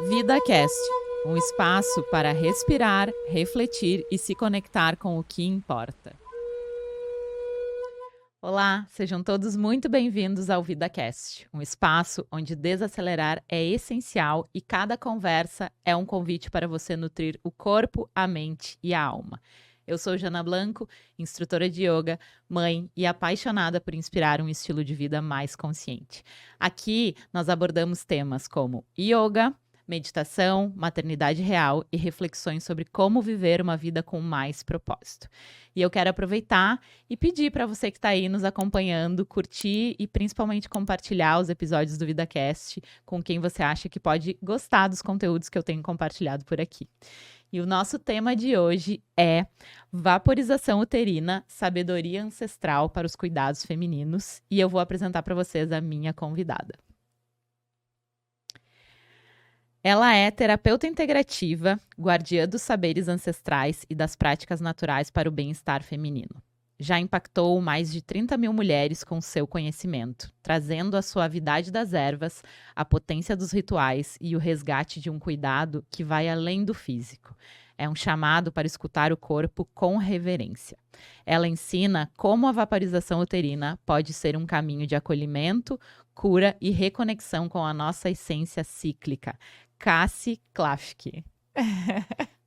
VidaCast, um espaço para respirar, refletir e se conectar com o que importa. Olá, sejam todos muito bem-vindos ao VidaCast, um espaço onde desacelerar é essencial e cada conversa é um convite para você nutrir o corpo, a mente e a alma. Eu sou Jana Blanco, instrutora de yoga, mãe e apaixonada por inspirar um estilo de vida mais consciente. Aqui nós abordamos temas como yoga, meditação, maternidade real e reflexões sobre como viver uma vida com mais propósito. E eu quero aproveitar e pedir para você que está aí nos acompanhando, curtir e principalmente compartilhar os episódios do VidaCast com quem você acha que pode gostar dos conteúdos que eu tenho compartilhado por aqui. E o nosso tema de hoje é vaporização uterina, sabedoria ancestral para os cuidados femininos. E eu vou apresentar para vocês a minha convidada. Ela é terapeuta integrativa, guardiã dos saberes ancestrais e das práticas naturais para o bem-estar feminino. Já impactou mais de 30 mil mulheres com seu conhecimento, trazendo a suavidade das ervas, a potência dos rituais e o resgate de um cuidado que vai além do físico. É um chamado para escutar o corpo com reverência. Ela ensina como a vaporização uterina pode ser um caminho de acolhimento, cura e reconexão com a nossa essência cíclica. Cassi Klafke.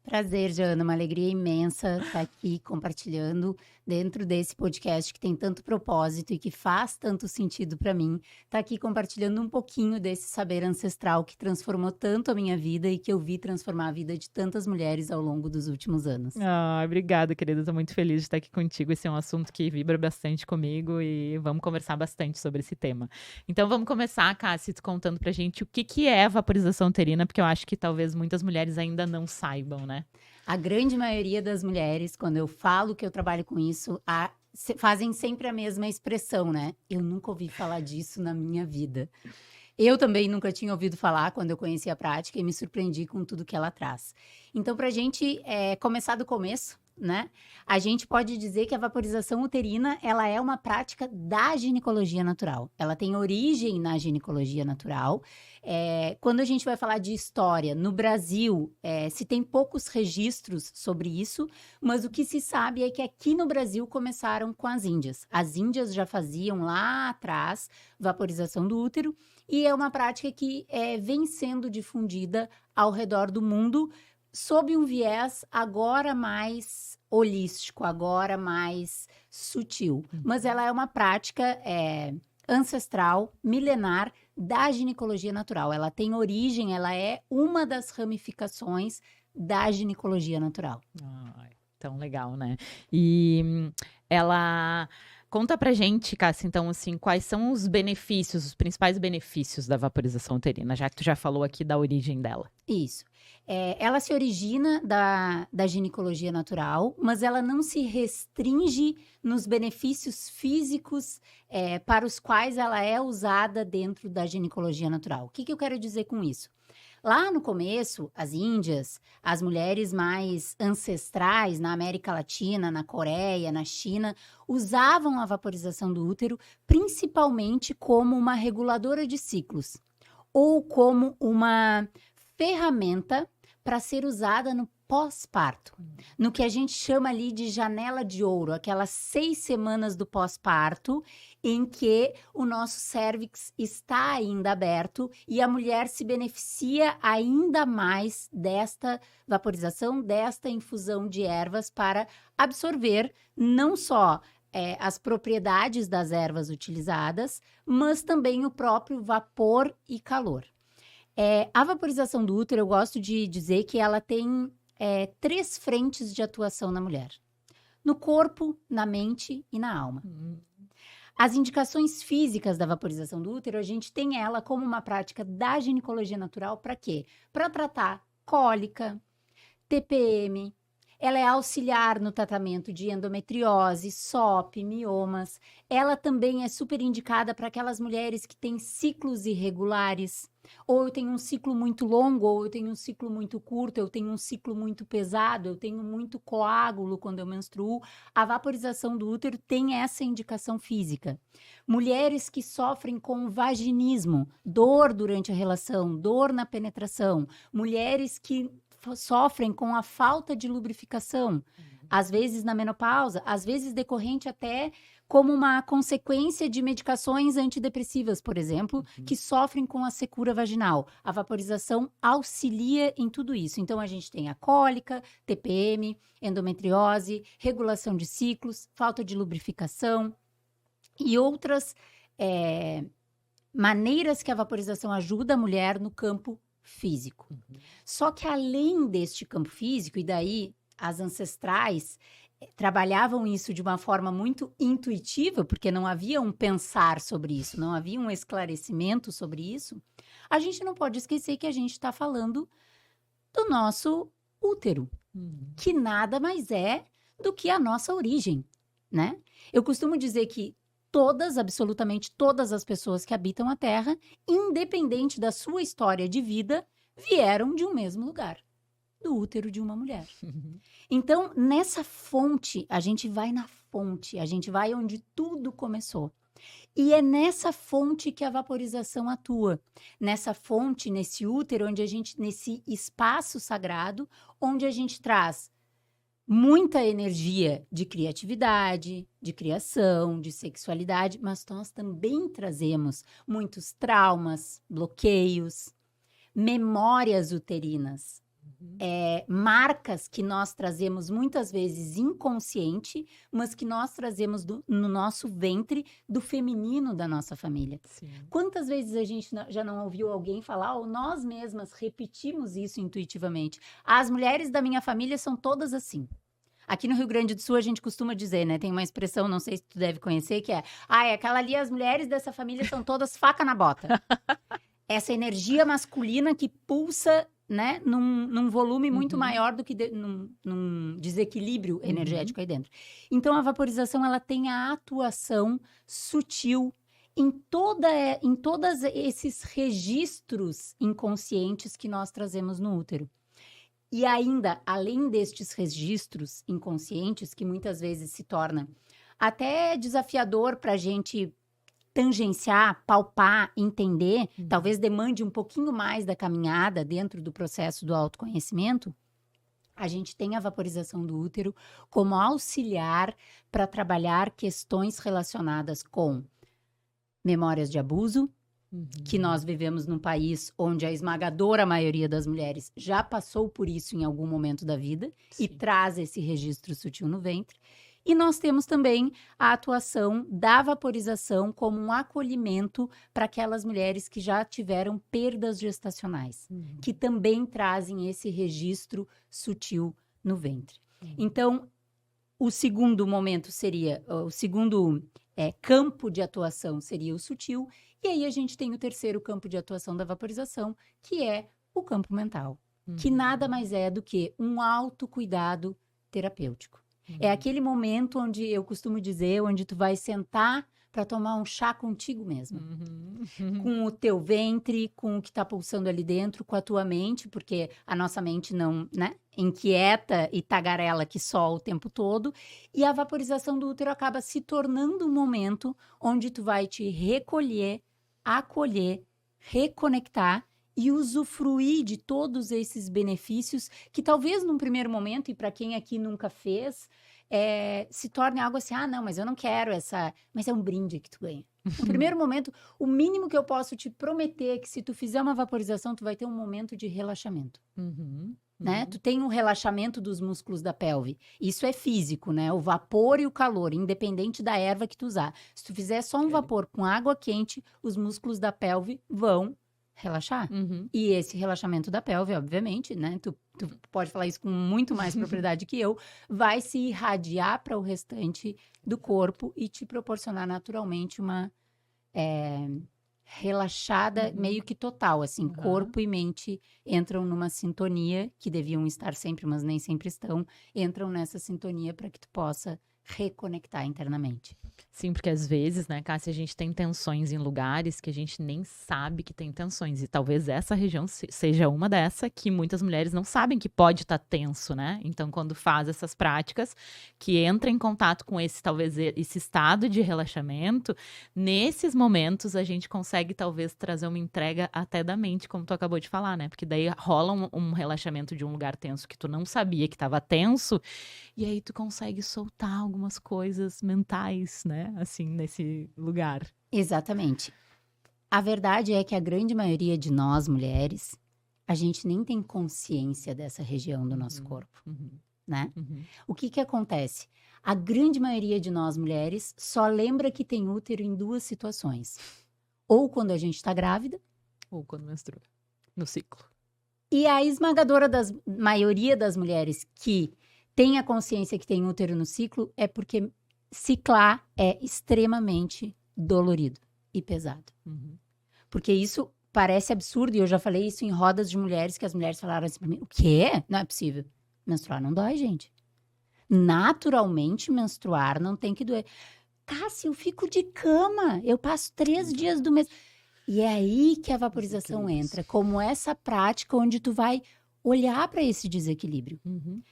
Prazer, Jana, uma alegria imensa estar aqui compartilhando dentro desse podcast que tem tanto propósito e que faz tanto sentido para mim. Estar aqui compartilhando um pouquinho desse saber ancestral que transformou tanto a minha vida e que eu vi transformar a vida de tantas mulheres ao longo dos últimos anos. Obrigada, querida. Estou muito feliz de estar aqui contigo. Esse é um assunto que vibra bastante comigo e vamos conversar bastante sobre esse tema. Então vamos começar, Cassi, contando pra gente o que é a vaporização uterina, porque eu acho que talvez muitas mulheres ainda não saibam, né? A grande maioria das mulheres, quando eu falo que eu trabalho com isso, fazem sempre a mesma expressão, né? Eu nunca ouvi falar disso na minha vida. Eu também nunca tinha ouvido falar quando eu conheci a prática e me surpreendi com tudo que ela traz. Então, para a gente começar do começo, né? A gente pode dizer que a vaporização uterina, ela é uma prática da ginecologia natural. Ela tem origem na ginecologia natural. Quando a gente vai falar de história, no Brasil, se tem poucos registros sobre isso, mas o que se sabe é que aqui no Brasil começaram com as índias. As índias já faziam lá atrás vaporização do útero e é uma prática que vem sendo difundida ao redor do mundo, sob um viés agora mais holístico, agora mais sutil. Mas ela é uma prática ancestral, milenar, da ginecologia natural. Ela tem origem, ela é uma das ramificações da ginecologia natural. Tão legal, né? E ela... Conta pra gente, Cássia, então, assim, quais são os benefícios, os principais benefícios da vaporização uterina, já que tu já falou aqui da origem dela. Isso. Ela se origina da ginecologia natural, mas ela não se restringe nos benefícios físicos para os quais ela é usada dentro da ginecologia natural. O que eu quero dizer com isso? Lá no começo, as índias, as mulheres mais ancestrais na América Latina, na Coreia, na China, usavam a vaporização do útero principalmente como uma reguladora de ciclos ou como uma ferramenta para ser usada no pós-parto, no que a gente chama ali de janela de ouro, aquelas 6 semanas do pós-parto em que o nosso cérvix está ainda aberto e a mulher se beneficia ainda mais desta vaporização, desta infusão de ervas para absorver não só as propriedades das ervas utilizadas, mas também o próprio vapor e calor. A vaporização do útero, eu gosto de dizer que ela tem 3 frentes de atuação na mulher: no corpo, na mente e na alma. As indicações físicas da vaporização do útero, a gente tem ela como uma prática da ginecologia natural para quê? Para tratar cólica, TPM. Ela é auxiliar no tratamento de endometriose, SOP, miomas. Ela também é super indicada para aquelas mulheres que têm ciclos irregulares. Ou eu tenho um ciclo muito longo, ou eu tenho um ciclo muito curto, eu tenho um ciclo muito pesado, eu tenho muito coágulo quando eu menstruo. A vaporização do útero tem essa indicação física. Mulheres que sofrem com vaginismo, dor durante a relação, dor na penetração. Mulheres que sofrem com a falta de lubrificação, às vezes na menopausa, às vezes decorrente até como uma consequência de medicações antidepressivas, por exemplo, que sofrem com a secura vaginal. A vaporização auxilia em tudo isso. Então, a gente tem a cólica, TPM, endometriose, regulação de ciclos, falta de lubrificação e outras maneiras que a vaporização ajuda a mulher no campo físico. Só que além deste campo físico, e daí as ancestrais trabalhavam isso de uma forma muito intuitiva, porque não havia um pensar sobre isso, não havia um esclarecimento sobre isso, a gente não pode esquecer que a gente está falando do nosso útero, que nada mais é do que a nossa origem, né? Eu costumo dizer que absolutamente todas as pessoas que habitam a Terra, independente da sua história de vida, vieram de um mesmo lugar, do útero de uma mulher. Então, nessa fonte, a gente vai na fonte, a gente vai onde tudo começou. E é nessa fonte que a vaporização atua. Nessa fonte, nesse útero, nesse espaço sagrado, onde a gente traz muita energia de criatividade, de criação, de sexualidade, mas nós também trazemos muitos traumas, bloqueios, memórias uterinas, marcas que nós trazemos muitas vezes inconsciente, mas que nós trazemos no nosso ventre do feminino da nossa família. Sim. Quantas vezes a gente já não ouviu alguém falar, ou nós mesmas repetimos isso intuitivamente? As mulheres da minha família são todas assim. Aqui no Rio Grande do Sul a gente costuma dizer, né? Tem uma expressão, não sei se tu deve conhecer, que é aquela ali, as mulheres dessa família são todas faca na bota. Essa energia masculina que pulsa, né, num volume muito maior do que num desequilíbrio energético aí dentro. Então, a vaporização, ela tem a atuação sutil em todos esses registros inconscientes que nós trazemos no útero. E ainda, além destes registros inconscientes, que muitas vezes se torna até desafiador para a gente tangenciar, palpar, entender, talvez demande um pouquinho mais da caminhada dentro do processo do autoconhecimento, a gente tem a vaporização do útero como auxiliar para trabalhar questões relacionadas com memórias de abuso, que nós vivemos num país onde a esmagadora maioria das mulheres já passou por isso em algum momento da vida. Sim. E traz esse registro sutil no ventre. E nós temos também a atuação da vaporização como um acolhimento para aquelas mulheres que já tiveram perdas gestacionais, que também trazem esse registro sutil no ventre. Então, o segundo momento seria, o segundo campo de atuação seria o sutil, e aí a gente tem o terceiro campo de atuação da vaporização, que é o campo mental, que nada mais é do que um autocuidado terapêutico. É aquele momento onde, eu costumo dizer, onde tu vai sentar para tomar um chá contigo mesmo. Com o teu ventre, com o que está pulsando ali dentro, com a tua mente, porque a nossa mente não, né, inquieta e tagarela que só o tempo todo. E a vaporização do útero acaba se tornando um momento onde tu vai te recolher, acolher, reconectar e usufruir de todos esses benefícios que talvez num primeiro momento, e para quem aqui nunca fez, se torne algo assim, não, mas eu não quero essa... Mas é um brinde que tu ganha. No primeiro momento, o mínimo que eu posso te prometer é que se tu fizer uma vaporização, tu vai ter um momento de relaxamento. Né? Tu tem um relaxamento dos músculos da pelve. Isso é físico, né? O vapor e o calor, independente da erva que tu usar. Se tu fizer só um vapor com água quente, os músculos da pelve vão relaxar. E esse relaxamento da pelve, obviamente, né? Tu pode falar isso com muito mais propriedade que eu, vai se irradiar para o restante do corpo e te proporcionar naturalmente uma relaxada meio que total, assim, corpo e mente entram numa sintonia, que deviam estar sempre, mas nem sempre estão, entram nessa sintonia para que tu possa reconectar internamente. Sim, porque às vezes, né, Cássia, a gente tem tensões em lugares que a gente nem sabe que tem tensões. E talvez essa região seja uma dessa que muitas mulheres não sabem que pode estar tenso, né? Então, quando faz essas práticas, que entra em contato com esse, talvez, esse estado de relaxamento, nesses momentos a gente consegue, talvez, trazer uma entrega até da mente, como tu acabou de falar, né? Porque daí rola um relaxamento de um lugar tenso que tu não sabia que estava tenso, e aí tu consegue soltar algumas coisas mentais, né? Assim, nesse lugar. Exatamente. A verdade é que a grande maioria de nós, mulheres, a gente nem tem consciência dessa região do nosso corpo, né? O que acontece? A grande maioria de nós, mulheres, só lembra que tem útero em 2 situações. Ou quando a gente está grávida. Ou quando menstrua. No ciclo. E a esmagadora maioria das mulheres que tem a consciência que tem útero no ciclo é porque ciclar é extremamente dolorido e pesado. Porque isso parece absurdo, e eu já falei isso em rodas de mulheres, que as mulheres falaram assim pra mim, o quê? Não é possível. Menstruar não dói, gente. Naturalmente, menstruar não tem que doer. Cássia, eu fico de cama, eu passo 3 dias do mês. E é aí que a vaporização entra, como essa prática onde tu vai olhar para esse desequilíbrio,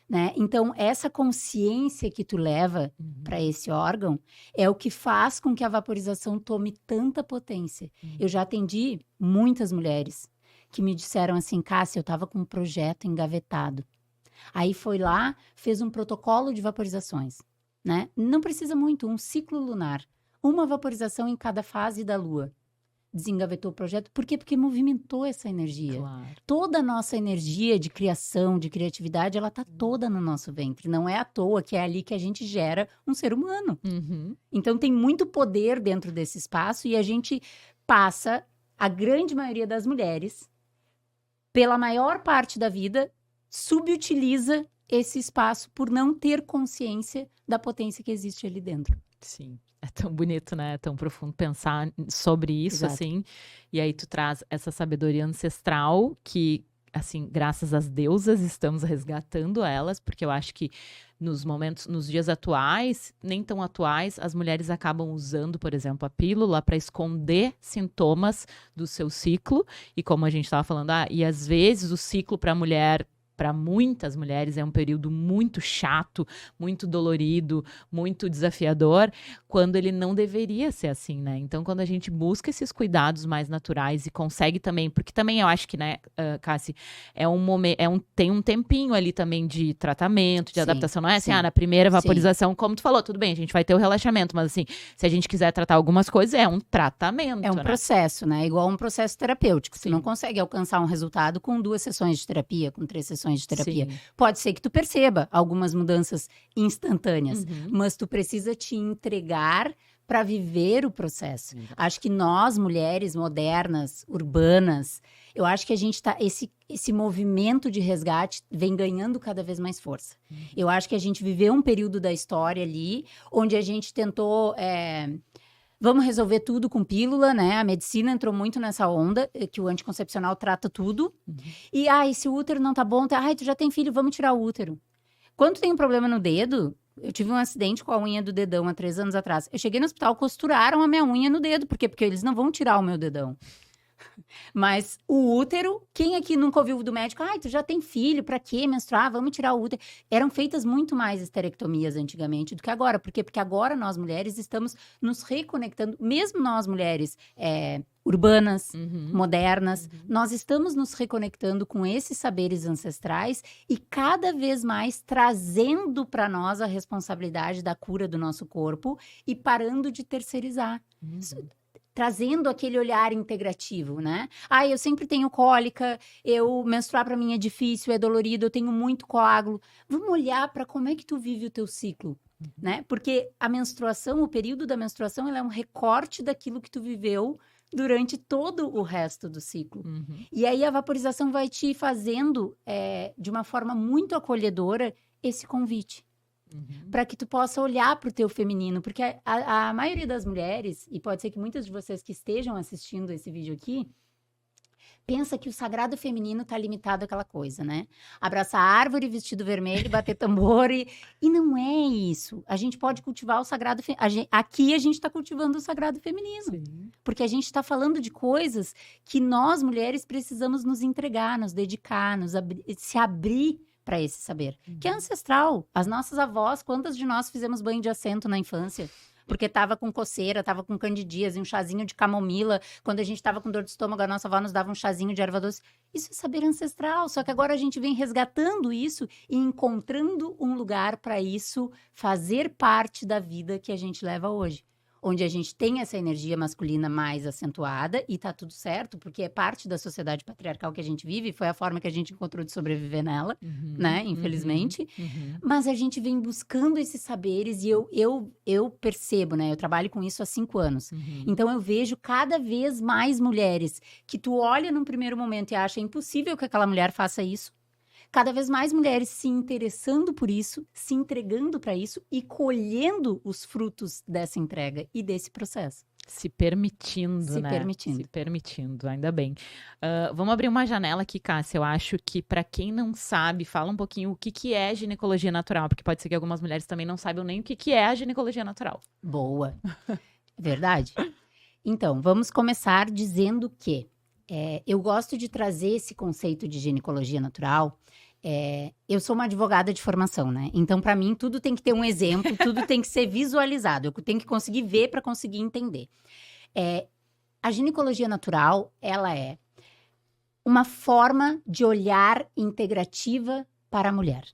né? Então, essa consciência que tu leva para esse órgão é o que faz com que a vaporização tome tanta potência. Eu já atendi muitas mulheres que me disseram assim, Cássia, eu estava com um projeto engavetado. Aí foi lá, fez um protocolo de vaporizações, né? Não precisa muito, um ciclo lunar, uma vaporização em cada fase da lua. Desengavetou o projeto. Por quê? Porque movimentou essa energia. Claro. Toda a nossa energia de criação, de criatividade, ela tá toda no nosso ventre. Não é à toa que é ali que a gente gera um ser humano. Então, tem muito poder dentro desse espaço e a gente passa, a grande maioria das mulheres, pela maior parte da vida, subutiliza esse espaço por não ter consciência da potência que existe ali dentro. Sim. É tão bonito, né? É tão profundo pensar sobre isso, Exato. assim. E aí tu traz essa sabedoria ancestral que, assim, graças às deusas, estamos resgatando elas, porque eu acho que nos momentos, nos dias atuais, nem tão atuais, as mulheres acabam usando, por exemplo, a pílula para esconder sintomas do seu ciclo. E como a gente estava falando, e às vezes o ciclo para a mulher, para muitas mulheres, é um período muito chato, muito dolorido, muito desafiador, quando ele não deveria ser assim, né? Então, quando a gente busca esses cuidados mais naturais e consegue também, porque também eu acho que, né, Cássia, é um momento, tem um tempinho ali também de tratamento, de adaptação, não é assim, na primeira vaporização, como tu falou, tudo bem, a gente vai ter o relaxamento, mas assim, se a gente quiser tratar algumas coisas, é um tratamento, é um processo, né? Igual um processo terapêutico. Sim. Tu não consegue alcançar um resultado com 2 sessões de terapia, com 3 sessões de terapia. Sim. Pode ser que tu perceba algumas mudanças instantâneas, mas tu precisa te entregar para viver o processo. Acho que nós, mulheres modernas, urbanas, eu acho que a gente tá, esse movimento de resgate vem ganhando cada vez mais força. Eu acho que a gente viveu um período da história ali, onde a gente tentou... Vamos resolver tudo com pílula, né? A medicina entrou muito nessa onda, que o anticoncepcional trata tudo. E, esse útero não tá bom, tu já tem filho, vamos tirar o útero. Quando tem um problema no dedo, eu tive um acidente com a unha do dedão há 3 anos atrás. Eu cheguei no hospital, costuraram a minha unha no dedo. Por quê? Porque eles não vão tirar o meu dedão. Mas o útero, quem aqui nunca ouviu do médico? Tu já tem filho, pra quê menstruar? Vamos tirar o útero. Eram feitas muito mais esterectomias antigamente do que agora. Por quê? Porque agora nós, mulheres, estamos nos reconectando. Mesmo nós, mulheres urbanas, modernas, nós estamos nos reconectando com esses saberes ancestrais e cada vez mais trazendo para nós a responsabilidade da cura do nosso corpo e parando de terceirizar. Trazendo aquele olhar integrativo, né? Eu sempre tenho cólica, menstruar para mim é difícil, é dolorido, eu tenho muito coágulo. Vamos olhar para como é que tu vive o teu ciclo, né? Porque a menstruação, o período da menstruação, ela é um recorte daquilo que tu viveu durante todo o resto do ciclo. E aí a vaporização vai te fazendo, de uma forma muito acolhedora, esse convite. Para que tu possa olhar para o teu feminino, porque a maioria das mulheres, e pode ser que muitas de vocês que estejam assistindo esse vídeo aqui, pensa que o sagrado feminino tá limitado àquela coisa, né? Abraçar árvore, vestido vermelho, bater tambor e não é isso. A gente pode cultivar o sagrado aqui a gente tá cultivando o sagrado feminino. Sim. Porque a gente tá falando de coisas que nós mulheres precisamos nos entregar, nos dedicar, se abrir para esse saber, que é ancestral. As nossas avós, quantas de nós fizemos banho de assento na infância? Porque tava com coceira, tava com candidíase, um chazinho de camomila. Quando a gente tava com dor de estômago, a nossa avó nos dava um chazinho de erva doce. Isso é saber ancestral, só que agora a gente vem resgatando isso e encontrando um lugar para isso fazer parte da vida que a gente leva hoje. Onde a gente tem essa energia masculina mais acentuada e tá tudo certo, porque é parte da sociedade patriarcal que a gente vive, foi a forma que a gente encontrou de sobreviver nela, né, infelizmente. Mas a gente vem buscando esses saberes e eu percebo, né, eu trabalho com isso há 5 anos. Então eu vejo cada vez mais mulheres que tu olha num primeiro momento e acha impossível que aquela mulher faça isso. Cada vez mais mulheres se interessando por isso, se entregando para isso e colhendo os frutos dessa entrega e desse processo. Se permitindo, Se né? permitindo. Se permitindo, ainda bem. Vamos abrir uma janela aqui, Cássia. Eu acho que, para quem não sabe, fala um pouquinho o que é ginecologia natural, porque pode ser que algumas mulheres também não saibam nem o que é a ginecologia natural. Boa. Verdade? Então, vamos começar dizendo que eu gosto de trazer esse conceito de ginecologia natural. Eu sou uma advogada de formação, né? Então, para mim, tudo tem que ter um exemplo, tudo tem que ser visualizado. Eu tenho que conseguir ver para conseguir entender. A ginecologia natural, ela é uma forma de olhar integrativa para a mulher.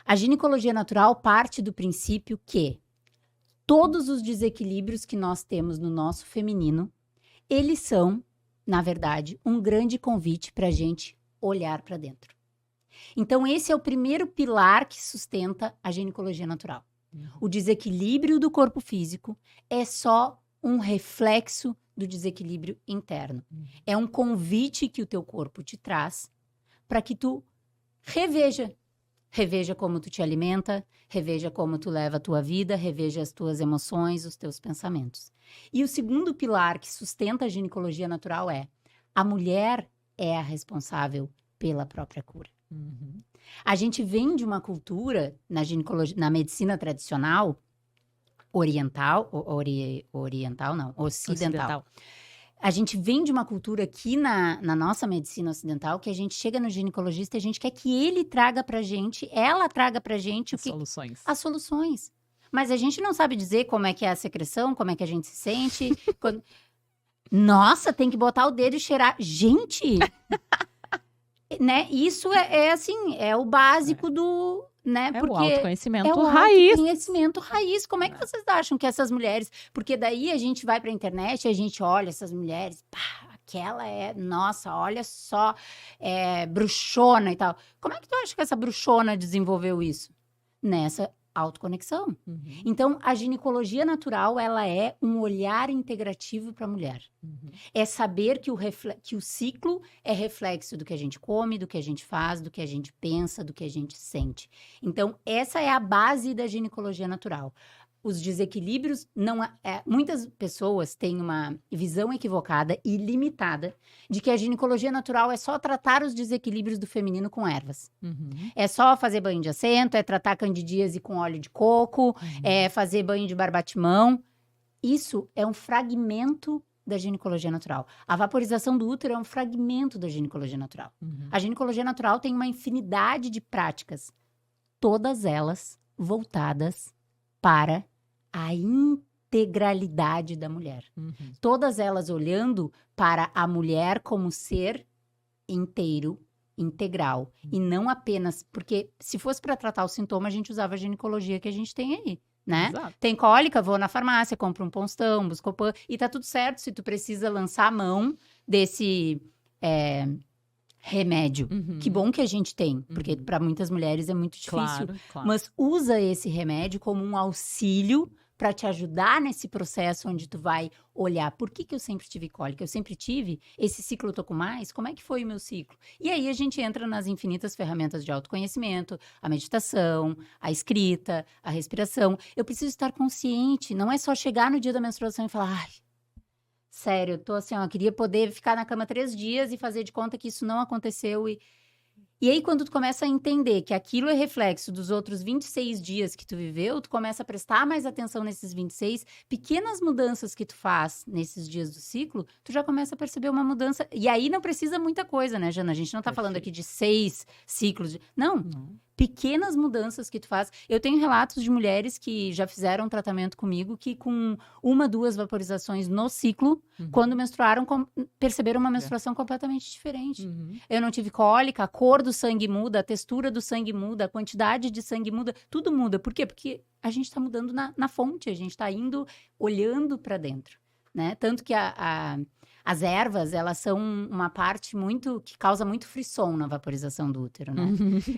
A ginecologia natural parte do princípio que todos os desequilíbrios que nós temos no nosso feminino, eles são, na verdade, um grande convite para a gente olhar para dentro. Então, esse é o primeiro pilar que sustenta a ginecologia natural. O desequilíbrio do corpo físico é só um reflexo do desequilíbrio interno. É um convite que o teu corpo te traz para que tu reveja. Reveja como tu te alimenta, reveja como tu leva a tua vida, reveja as tuas emoções, os teus pensamentos. E o segundo pilar que sustenta a ginecologia natural é: a mulher é a responsável pela própria cura. A gente vem de uma cultura na ginecologia, na medicina tradicional, ocidental. A gente vem de uma cultura aqui na nossa medicina ocidental que a gente chega no ginecologista e a gente quer que ele traga pra gente, ela traga pra gente as soluções. Mas a gente não sabe dizer como é que é a secreção, como é que a gente se sente. Nossa, tem que botar o dedo e cheirar. Gente! Né? Isso assim, é o básico do... Né? Porque o autoconhecimento raiz. Autoconhecimento raiz. Como é que vocês acham que essas mulheres... Porque daí a gente vai pra internet e a gente olha essas mulheres... Pá, aquela nossa, olha só, bruxona e tal. Como é que tu acha que essa bruxona desenvolveu isso? Nessa autoconexão. Então, a ginecologia natural, ela é um olhar integrativo para a mulher. É saber que o ciclo é reflexo do que a gente come, do que a gente faz, do que a gente pensa, do que a gente sente. Então, essa é a base da ginecologia natural. Os desequilíbrios, muitas pessoas têm uma visão equivocada e limitada de que a ginecologia natural é só tratar os desequilíbrios do feminino com ervas. É só fazer banho de assento, é tratar candidíase com óleo de coco, é fazer banho de barbatimão. Isso é um fragmento da ginecologia natural. A vaporização do útero é um fragmento da ginecologia natural. A ginecologia natural tem uma infinidade de práticas, todas elas voltadas para a integralidade da mulher. Todas elas olhando para a mulher como ser inteiro, integral. E não apenas... Porque se fosse para tratar o sintoma, a gente usava a ginecologia que a gente tem aí, né? Exato. Tem cólica, vou na farmácia, compro um Ponstão, Buscopan, e tá tudo certo se tu precisa lançar a mão desse... remédio. Que bom que a gente tem, porque para muitas mulheres é muito difícil. Claro. Mas usa esse remédio como um auxílio para te ajudar nesse processo onde tu vai olhar por que eu sempre tive cólica? Eu sempre tive? Esse ciclo eu tô com mais? Como é que foi o meu ciclo? E aí a gente entra nas infinitas ferramentas de autoconhecimento, a meditação, a escrita, a respiração. Eu preciso estar consciente, não é só chegar no dia da menstruação e falar, ai, Sério, eu tô assim, ó, eu queria poder ficar na cama 3 dias e fazer de conta que isso não aconteceu. E aí, quando tu começa a entender que aquilo é reflexo dos outros 26 dias que tu viveu, tu começa a prestar mais atenção nesses 26, pequenas mudanças que tu faz nesses dias do ciclo, tu já começa a perceber uma mudança. E aí não precisa muita coisa, né, Jana? A gente não tá falando aqui de 6 ciclos. Não. Pequenas mudanças que tu faz. Eu tenho relatos de mulheres que já fizeram tratamento comigo que com 1, 2 vaporizações no ciclo, quando menstruaram, perceberam uma menstruação completamente diferente. Eu não tive cólica, a cor do sangue muda, a textura do sangue muda, a quantidade de sangue muda, tudo muda. Por quê? Porque a gente tá mudando na fonte, a gente tá indo, olhando para dentro, né? Tanto que as ervas, elas são uma parte que causa muito frisson na vaporização do útero, né?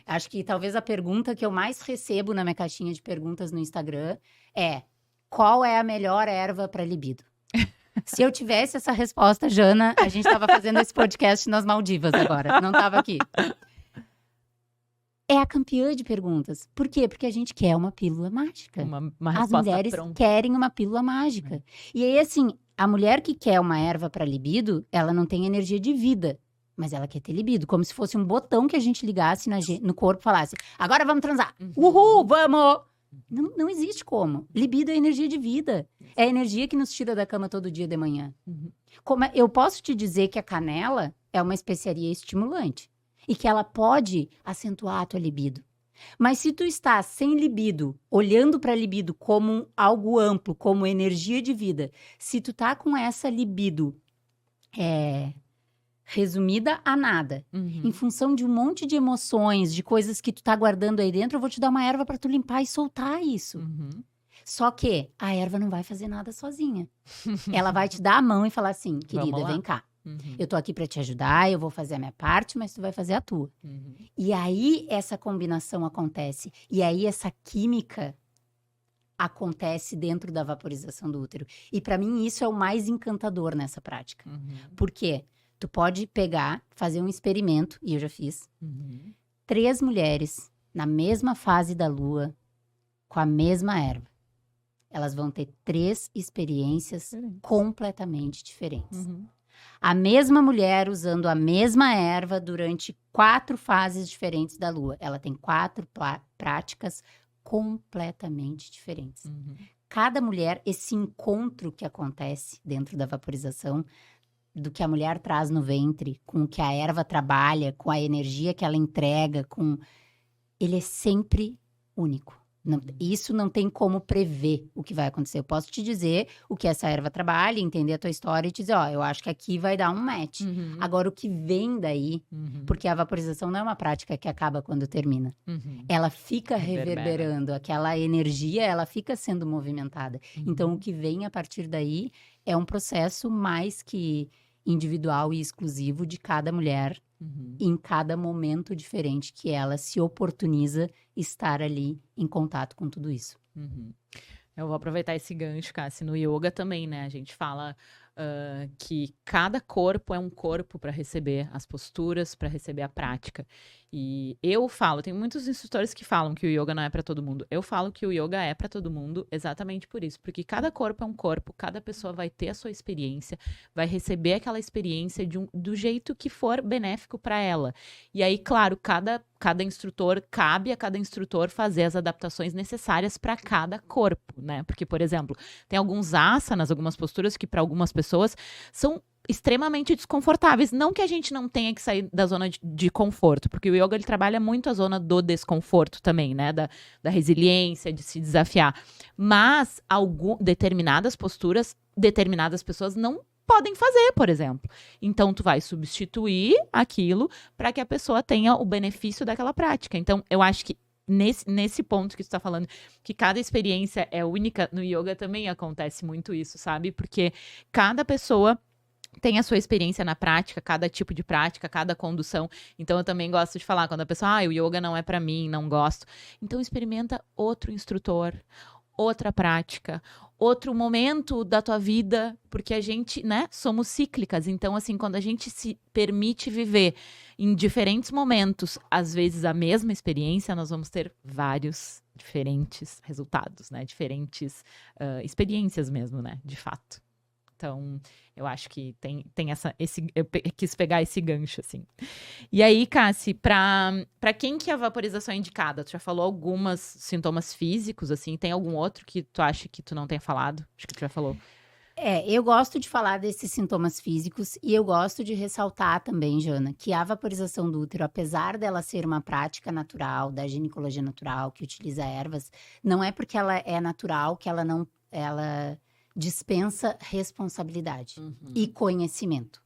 Acho que talvez a pergunta que eu mais recebo na minha caixinha de perguntas no Instagram é: qual é a melhor erva para libido? Se eu tivesse essa resposta, Jana, a gente estava fazendo esse podcast nas Maldivas agora, não estava aqui. É a campeã de perguntas. Por quê? Porque a gente quer uma pílula mágica. Uma As resposta mulheres pronta. querem uma pílula mágica. E aí, assim, a mulher que quer uma erva para libido, ela não tem energia de vida, mas ela quer ter libido. Como se fosse um botão que a gente ligasse no corpo e falasse: agora vamos transar. Uhul, vamos! Não existe como. Libido é energia de vida. É a energia que nos tira da cama todo dia de manhã. Eu posso te dizer que a canela é uma especiaria estimulante. E que ela pode acentuar a tua libido. Mas se tu está sem libido, olhando para a libido como algo amplo, como energia de vida, se tu tá com essa libido resumida a nada, em função de um monte de emoções, de coisas que tu tá guardando aí dentro, eu vou te dar uma erva para tu limpar e soltar isso. Só que a erva não vai fazer nada sozinha. Ela vai te dar a mão e falar assim: querida, vem cá. Eu tô aqui para te ajudar, eu vou fazer a minha parte, mas tu vai fazer a tua. E aí essa combinação acontece. E aí essa química acontece dentro da vaporização do útero. E para mim isso é o mais encantador nessa prática. Por quê? Tu pode fazer um experimento, e eu já fiz. 3 mulheres na mesma fase da lua, com a mesma erva. Elas vão ter 3 experiências completamente diferentes. A mesma mulher usando a mesma erva durante 4 fases diferentes da lua. Ela tem 4 práticas completamente diferentes. Cada mulher, esse encontro que acontece dentro da vaporização, do que a mulher traz no ventre, com o que a erva trabalha, com a energia que ela entrega, ele é sempre único. Isso não tem como prever o que vai acontecer. Eu posso te dizer o que essa erva trabalha, entender a tua história e te dizer, eu acho que aqui vai dar um match. Agora, o que vem daí, porque a vaporização não é uma prática que acaba quando termina. Ela fica reverberando, aquela energia, ela fica sendo movimentada. Então, o que vem a partir daí é um processo mais que individual e exclusivo de cada mulher, em cada momento diferente que ela se oportuniza estar ali em contato com tudo isso. Eu vou aproveitar esse gancho, Cassi, no yoga também, né? A gente fala que cada corpo é um corpo para receber as posturas, para receber a prática. E eu falo, tem muitos instrutores que falam que o yoga não é para todo mundo. Eu falo que o yoga é para todo mundo exatamente por isso, porque cada corpo é um corpo, cada pessoa vai ter a sua experiência, vai receber aquela experiência do jeito que for benéfico para ela. E aí, claro, cada instrutor, cabe a cada instrutor fazer as adaptações necessárias para cada corpo, né? Porque, por exemplo, tem alguns asanas, algumas posturas que para algumas pessoas são extremamente desconfortáveis. Não que a gente não tenha que sair da zona de conforto, porque o yoga ele trabalha muito a zona do desconforto também, né? Da resiliência, de se desafiar. Mas determinadas posturas, determinadas pessoas não podem fazer, por exemplo. Então, tu vai substituir aquilo para que a pessoa tenha o benefício daquela prática. Então, eu acho que nesse ponto que tu tá falando, que cada experiência é única, no yoga também acontece muito isso, sabe? Porque cada pessoa tem a sua experiência na prática, cada tipo de prática, cada condução. Então, eu também gosto de falar, quando a pessoa, o yoga não é pra mim, não gosto. Então, experimenta outro instrutor, outra prática, outro momento da tua vida, porque a gente, né, somos cíclicas. Então, assim, quando a gente se permite viver em diferentes momentos, às vezes a mesma experiência, nós vamos ter vários diferentes resultados, né? Diferentes experiências mesmo, né? De fato. Então, eu acho que tem eu quis pegar esse gancho, assim. E aí, Cassi, pra quem que a vaporização é indicada? Tu já falou alguns sintomas físicos, assim, tem algum outro que tu acha que tu não tenha falado? Acho que tu já falou. Eu gosto de falar desses sintomas físicos e eu gosto de ressaltar também, Jana, que a vaporização do útero, apesar dela ser uma prática natural, da ginecologia natural, que utiliza ervas, não é porque ela é natural que ela dispensa responsabilidade e conhecimento,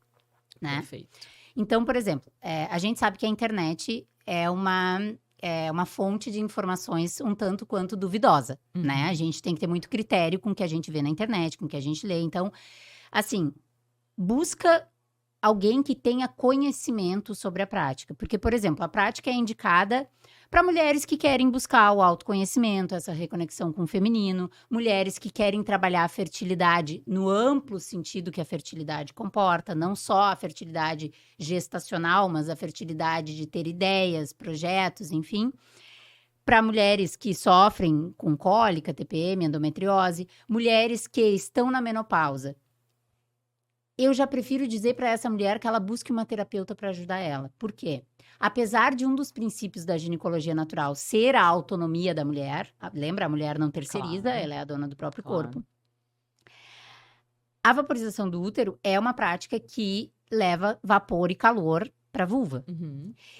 né? Perfeito. Então, por exemplo, a gente sabe que a internet é uma fonte de informações um tanto quanto duvidosa, né? A gente tem que ter muito critério com o que a gente vê na internet, com o que a gente lê. Então, assim, busca alguém que tenha conhecimento sobre a prática. Porque, por exemplo, a prática é indicada para mulheres que querem buscar o autoconhecimento, essa reconexão com o feminino, mulheres que querem trabalhar a fertilidade no amplo sentido que a fertilidade comporta, não só a fertilidade gestacional, mas a fertilidade de ter ideias, projetos, enfim. Para mulheres que sofrem com cólica, TPM, endometriose, mulheres que estão na menopausa. Eu já prefiro dizer para essa mulher que ela busque uma terapeuta para ajudar ela. Por quê? Apesar de um dos princípios da ginecologia natural ser a autonomia da mulher, lembra? A mulher não terceiriza, Claro. ela é a dona do próprio Claro. corpo. A vaporização do útero é uma prática que leva vapor e calor para a vulva.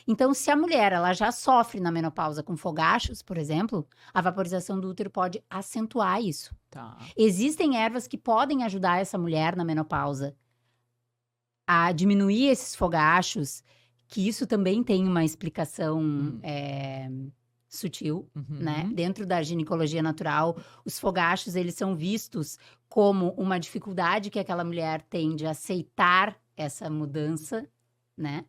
Então, se a mulher ela já sofre na menopausa com fogachos, por exemplo, a vaporização do útero pode acentuar isso. Tá. Existem ervas que podem ajudar essa mulher na menopausa a diminuir esses fogachos, que isso também tem uma explicação sutil, né? Dentro da ginecologia natural, os fogachos, eles são vistos como uma dificuldade que aquela mulher tem de aceitar essa mudança, né?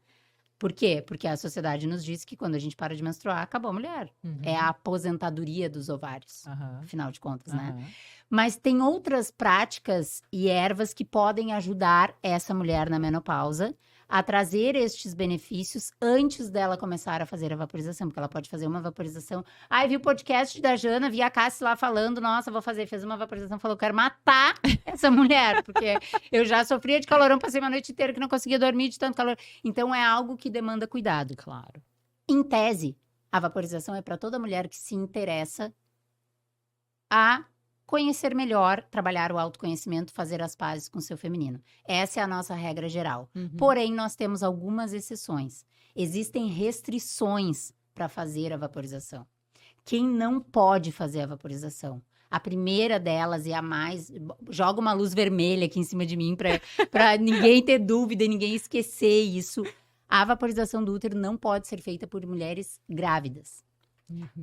Por quê? Porque a sociedade nos diz que quando a gente para de menstruar, acabou a mulher. É a aposentadoria dos ovários, afinal de contas, né? Mas tem outras práticas e ervas que podem ajudar essa mulher na menopausa a trazer estes benefícios antes dela começar a fazer a vaporização, porque ela pode fazer uma vaporização. Vi o podcast da Jana, vi a Cassi lá falando, nossa, vou fazer, fez uma vaporização, falou, quero matar essa mulher, porque eu já sofria de calorão, passei uma noite inteira que não conseguia dormir de tanto calor. Então, é algo que demanda cuidado. Claro. Em tese, a vaporização é para toda mulher que se interessa a conhecer melhor, trabalhar o autoconhecimento, fazer as pazes com o seu feminino. Essa é a nossa regra geral. Porém, nós temos algumas exceções. Existem restrições para fazer a vaporização. Quem não pode fazer a vaporização? A primeira delas e a mais... Joga uma luz vermelha aqui em cima de mim para ninguém ter dúvida e ninguém esquecer isso. A vaporização do útero não pode ser feita por mulheres grávidas.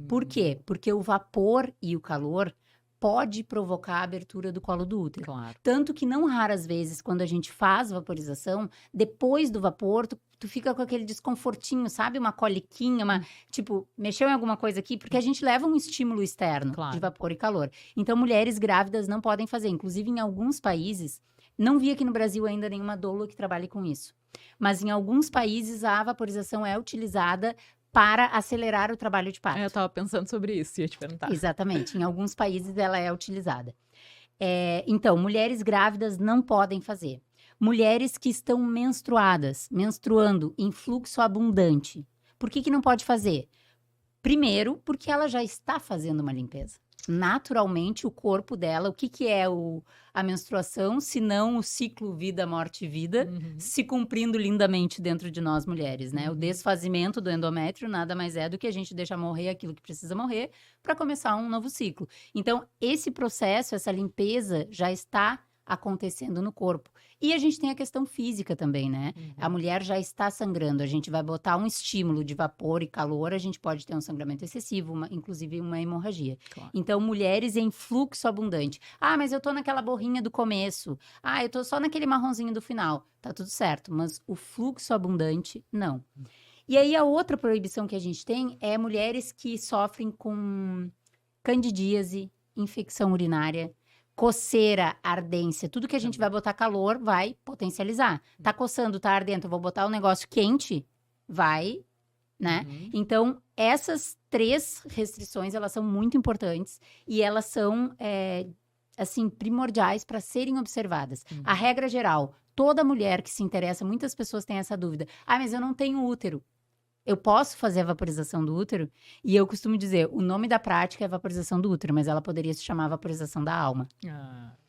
Por quê? Porque o vapor e o calor pode provocar a abertura do colo do útero. Claro. Tanto que não raras vezes, quando a gente faz vaporização, depois do vapor, tu fica com aquele desconfortinho, sabe? Uma coliquinha, tipo, mexeu em alguma coisa aqui? Porque a gente leva um estímulo externo de vapor e calor. Então, mulheres grávidas não podem fazer. Inclusive, em alguns países, não vi aqui no Brasil ainda nenhuma doula que trabalhe com isso. Mas em alguns países, a vaporização é utilizada para acelerar o trabalho de parto. Eu tava pensando sobre isso, ia te perguntar. Exatamente. Em alguns países ela é utilizada. Então, mulheres grávidas não podem fazer. Mulheres que estão menstruando em fluxo abundante. Por que não pode fazer? Primeiro, porque ela já está fazendo uma limpeza. Naturalmente, o corpo dela, o que é a menstruação, se não o ciclo vida, morte, vida, se cumprindo lindamente dentro de nós mulheres, né? O desfazimento do endométrio nada mais é do que a gente deixar morrer aquilo que precisa morrer para começar um novo ciclo. Então, esse processo, essa limpeza já está acontecendo no corpo. E a gente tem a questão física também, né? A mulher já está sangrando, a gente vai botar um estímulo de vapor e calor, a gente pode ter um sangramento excessivo, inclusive uma hemorragia. Claro. Então, mulheres em fluxo abundante. Mas eu tô naquela borrinha do começo. Eu tô só naquele marronzinho do final. Tá tudo certo, mas o fluxo abundante, não. E aí, a outra proibição que a gente tem é mulheres que sofrem com candidíase, infecção urinária, coceira, ardência, tudo que a gente vai botar calor vai potencializar. Tá coçando, tá ardendo, eu vou botar um negócio quente, vai, né? Então, essas 3 restrições, elas são muito importantes e elas são assim, primordiais para serem observadas. A regra geral, toda mulher que se interessa, muitas pessoas têm essa dúvida. Mas eu não tenho útero. Eu posso fazer a vaporização do útero? E eu costumo dizer, o nome da prática é vaporização do útero, mas ela poderia se chamar vaporização da alma.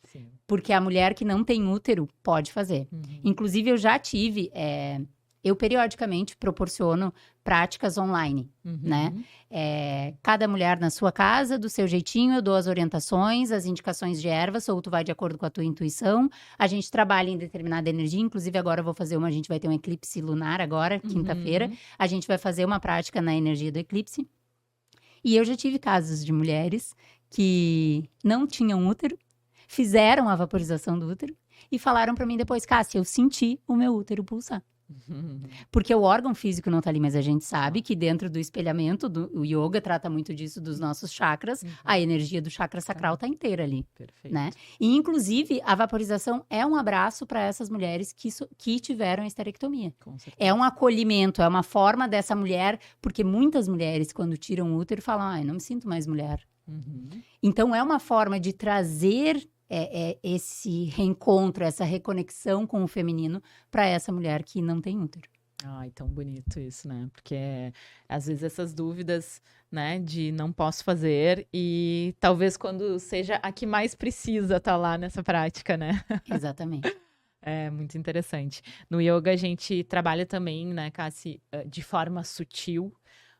Sim. Porque a mulher que não tem útero pode fazer. Inclusive, eu já tive... eu periodicamente proporciono práticas online, né? Cada mulher na sua casa, do seu jeitinho, eu dou as orientações, as indicações de ervas, ou tu vai de acordo com a tua intuição. A gente trabalha em determinada energia, inclusive agora eu vou fazer a gente vai ter um eclipse lunar agora, quinta-feira. A gente vai fazer uma prática na energia do eclipse. E eu já tive casos de mulheres que não tinham útero, fizeram a vaporização do útero e falaram pra mim depois, Cássia, eu senti o meu útero pulsar. Porque o órgão físico não tá ali, mas a gente sabe que dentro do espelhamento, o yoga trata muito disso, dos nossos chakras, a energia do chakra sacral tá inteira ali. Perfeito. Né? E, inclusive, a vaporização é um abraço para essas mulheres que tiveram a esterectomia. Com certeza. É um acolhimento, é uma forma dessa mulher, porque muitas mulheres, quando tiram o útero, falam, eu não me sinto mais mulher. Então, é uma forma de trazer esse reencontro, essa reconexão com o feminino para essa mulher que não tem útero. Ai, tão bonito isso, né? Porque às vezes essas dúvidas, né, de não posso fazer e talvez quando seja a que mais precisa tá lá nessa prática, né? Exatamente. É muito interessante. No yoga a gente trabalha também, né, Cassi, de forma sutil,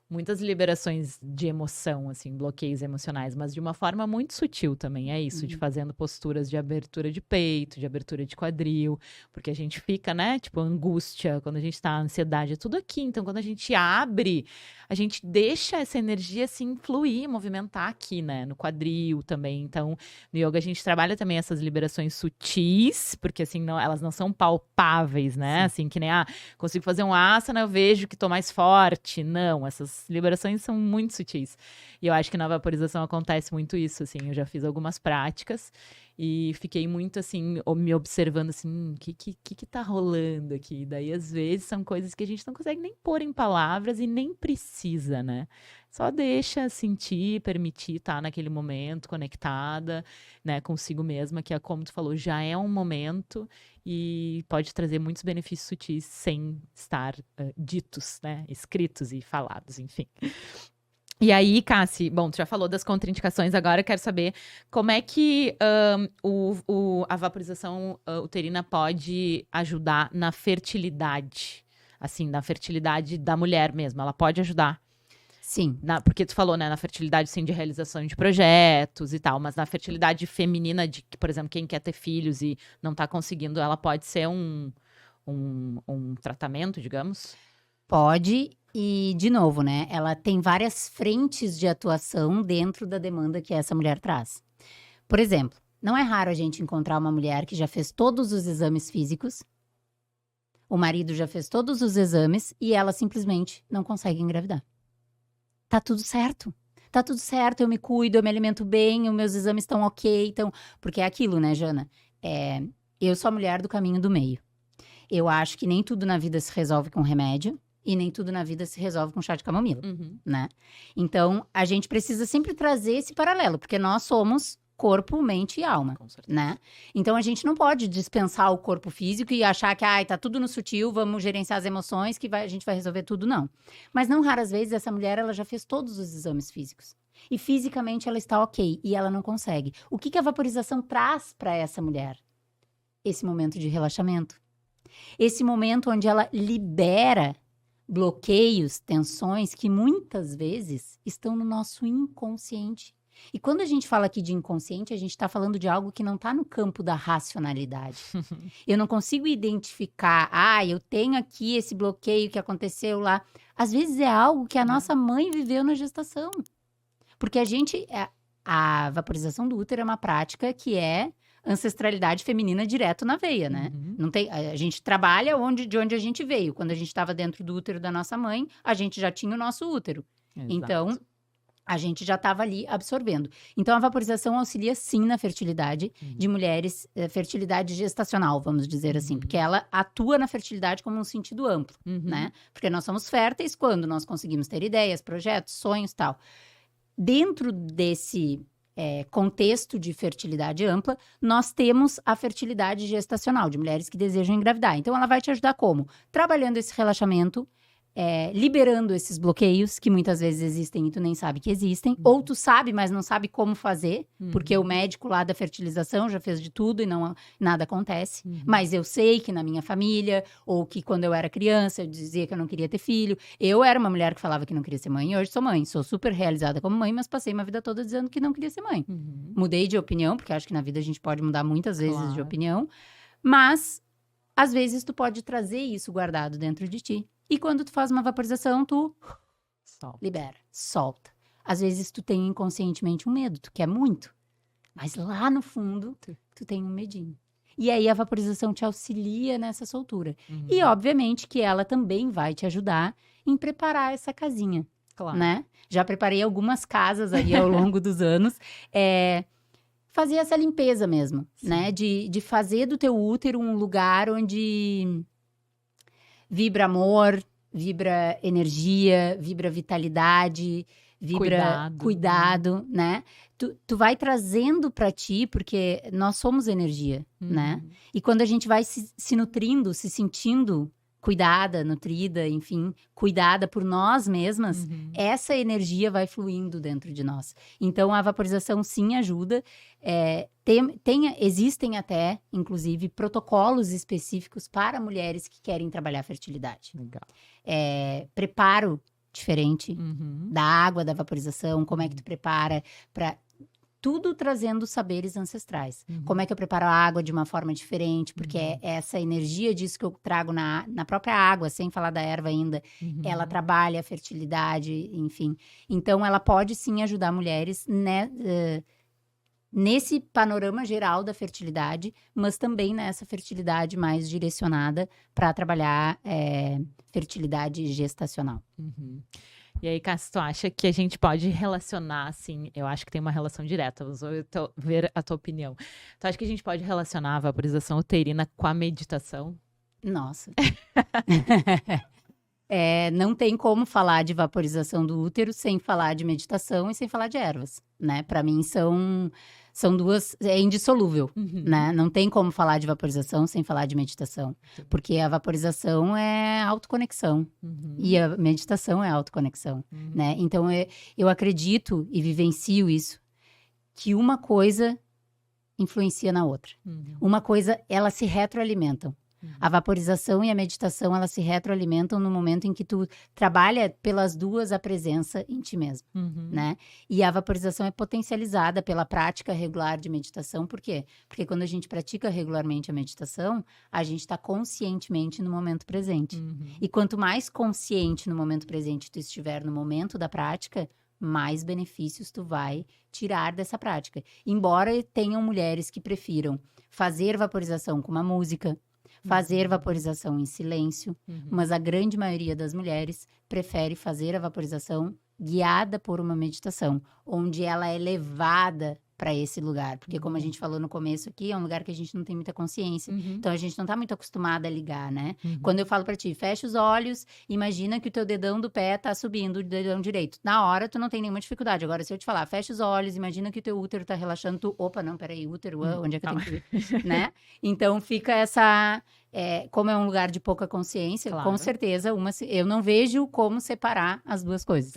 muitas liberações de emoção, assim, bloqueios emocionais, mas de uma forma muito sutil também, é isso, de fazendo posturas de abertura de peito, de abertura de quadril, porque a gente fica, né, tipo, angústia, quando a gente tá, ansiedade, é tudo aqui, então quando a gente abre, a gente deixa essa energia, assim, fluir, movimentar aqui, né, no quadril também, então, no yoga a gente trabalha também essas liberações sutis, porque, assim, não, elas não são palpáveis, né, assim, que nem, consigo fazer um asana, eu vejo que tô mais forte, não, essas liberações são muito sutis. E eu acho que na vaporização acontece muito isso, assim. Eu já fiz algumas práticas e fiquei muito, assim, me observando, assim, o que tá rolando aqui? Daí, às vezes, são coisas que a gente não consegue nem pôr em palavras e nem precisa, né? Só deixa sentir, permitir estar naquele momento, conectada, né, consigo mesma, que é como tu falou, já é um momento e pode trazer muitos benefícios sutis sem estar ditos, né, escritos e falados, enfim. E aí, Cassi, bom, tu já falou das contraindicações, agora eu quero saber como é que a vaporização uterina pode ajudar na fertilidade, assim, na fertilidade da mulher mesmo, ela pode ajudar? Sim. Porque tu falou, né, na fertilidade, sim, de realização de projetos e tal, mas na fertilidade feminina, de, por exemplo, quem quer ter filhos e não tá conseguindo, ela pode ser um tratamento, digamos? Pode, e de novo, né, ela tem várias frentes de atuação dentro da demanda que essa mulher traz. Por exemplo, não é raro a gente encontrar uma mulher que já fez todos os exames físicos, o marido já fez todos os exames e ela simplesmente não consegue engravidar. Tá tudo certo. Tá tudo certo, eu me cuido, eu me alimento bem, os meus exames estão ok. Então, porque é aquilo, né, Jana? Eu sou a mulher do caminho do meio. Eu acho que nem tudo na vida se resolve com remédio e nem tudo na vida se resolve com chá de camomila, né? Então, a gente precisa sempre trazer esse paralelo, porque nós somos corpo, mente e alma, né? Então, a gente não pode dispensar o corpo físico e achar que, tá tudo no sutil, vamos gerenciar as emoções, que a gente vai resolver tudo, não. Mas não raras vezes, essa mulher, ela já fez todos os exames físicos. E fisicamente ela está ok, e ela não consegue. O que a vaporização traz para essa mulher? Esse momento de relaxamento. Esse momento onde ela libera bloqueios, tensões, que muitas vezes estão no nosso inconsciente. E quando a gente fala aqui de inconsciente, a gente está falando de algo que não está no campo da racionalidade. Eu não consigo identificar, eu tenho aqui esse bloqueio que aconteceu lá. Às vezes é algo que a nossa mãe viveu na gestação. Porque a vaporização do útero é uma prática que é ancestralidade feminina direto na veia, né? Não tem, a gente trabalha de onde a gente veio. Quando a gente estava dentro do útero da nossa mãe, a gente já tinha o nosso útero. Exato. Então, a gente já estava ali absorvendo. Então, a vaporização auxilia, sim, na fertilidade de mulheres, fertilidade gestacional, vamos dizer assim. Porque ela atua na fertilidade como um sentido amplo, né? Porque nós somos férteis quando nós conseguimos ter ideias, projetos, sonhos e tal. Dentro desse contexto de fertilidade ampla, nós temos a fertilidade gestacional, de mulheres que desejam engravidar. Então, ela vai te ajudar como? Trabalhando esse relaxamento, liberando esses bloqueios que muitas vezes existem e tu nem sabe que existem, ou tu sabe, mas não sabe como fazer, porque o médico lá da fertilização já fez de tudo e nada acontece. Mas eu sei que na minha família, ou que quando eu era criança, eu dizia que eu não queria ter filho. Eu era uma mulher que falava que não queria ser mãe, e hoje sou mãe. Sou super realizada como mãe, mas passei uma vida toda dizendo que não queria ser mãe. Mudei de opinião, porque acho que na vida a gente pode mudar muitas vezes de opinião, mas às vezes tu pode trazer isso guardado dentro de ti. E quando tu faz uma vaporização, tu libera, solta. Às vezes tu tem inconscientemente um medo, tu quer muito. Mas lá no fundo, tu tem um medinho. E aí a vaporização te auxilia nessa soltura. E obviamente que ela também vai te ajudar em preparar essa casinha, né? Já preparei algumas casas aí ao longo dos anos. Fazer essa limpeza mesmo, né? De fazer do teu útero um lugar onde vibra amor, vibra energia, vibra vitalidade, vibra cuidado, né? Tu vai trazendo pra ti, porque nós somos energia, né? E quando a gente vai se nutrindo, se sentindo cuidada, nutrida, enfim, cuidada por nós mesmas, essa energia vai fluindo dentro de nós. Então, a vaporização sim ajuda. Existem até, inclusive, protocolos específicos para mulheres que querem trabalhar fertilidade. Legal. Preparo diferente da água, da vaporização, como é que tu prepara para... Tudo trazendo saberes ancestrais. Como é que eu preparo a água de uma forma diferente, porque é essa energia disso que eu trago na própria água, sem falar da erva ainda, ela trabalha a fertilidade, enfim. Então, ela pode sim ajudar mulheres, né, nesse panorama geral da fertilidade, mas também nessa fertilidade mais direcionada para trabalhar fertilidade gestacional. E aí, Cássia, tu acha que a gente pode relacionar, assim, eu acho que tem uma relação direta, vou ver a tua opinião. Tu acha que a gente pode relacionar a vaporização uterina com a meditação? Nossa. Não tem como falar de vaporização do útero sem falar de meditação e sem falar de ervas, né? Para mim são duas, é indissolúvel, né? Não tem como falar de vaporização sem falar de meditação, porque a vaporização é autoconexão e a meditação é autoconexão, né? Então, eu acredito e vivencio isso, que uma coisa influencia na outra. Uma coisa, elas se retroalimentam. A vaporização e a meditação, elas se retroalimentam no momento em que tu trabalha pelas duas a presença em ti mesmo, né? E a vaporização é potencializada pela prática regular de meditação. Por quê? Porque quando a gente pratica regularmente a meditação, a gente está conscientemente no momento presente. E quanto mais consciente no momento presente tu estiver no momento da prática, mais benefícios tu vai tirar dessa prática. Embora tenham mulheres que prefiram fazer vaporização com uma música, fazer vaporização em silêncio, mas a grande maioria das mulheres prefere fazer a vaporização guiada por uma meditação, onde ela é levada para esse lugar. Porque como a gente falou no começo aqui, é um lugar que a gente não tem muita consciência. Então, a gente não tá muito acostumada a ligar, né? Quando eu falo para ti, fecha os olhos, imagina que o teu dedão do pé tá subindo, o dedão direito. Na hora, tu não tem nenhuma dificuldade. Agora, se eu te falar, fecha os olhos, imagina que o teu útero tá relaxando, tu... Opa, não, peraí, útero, onde é que eu tenho que ir? Né? Então, fica essa... como é um lugar de pouca consciência, com certeza, eu não vejo como separar as duas coisas.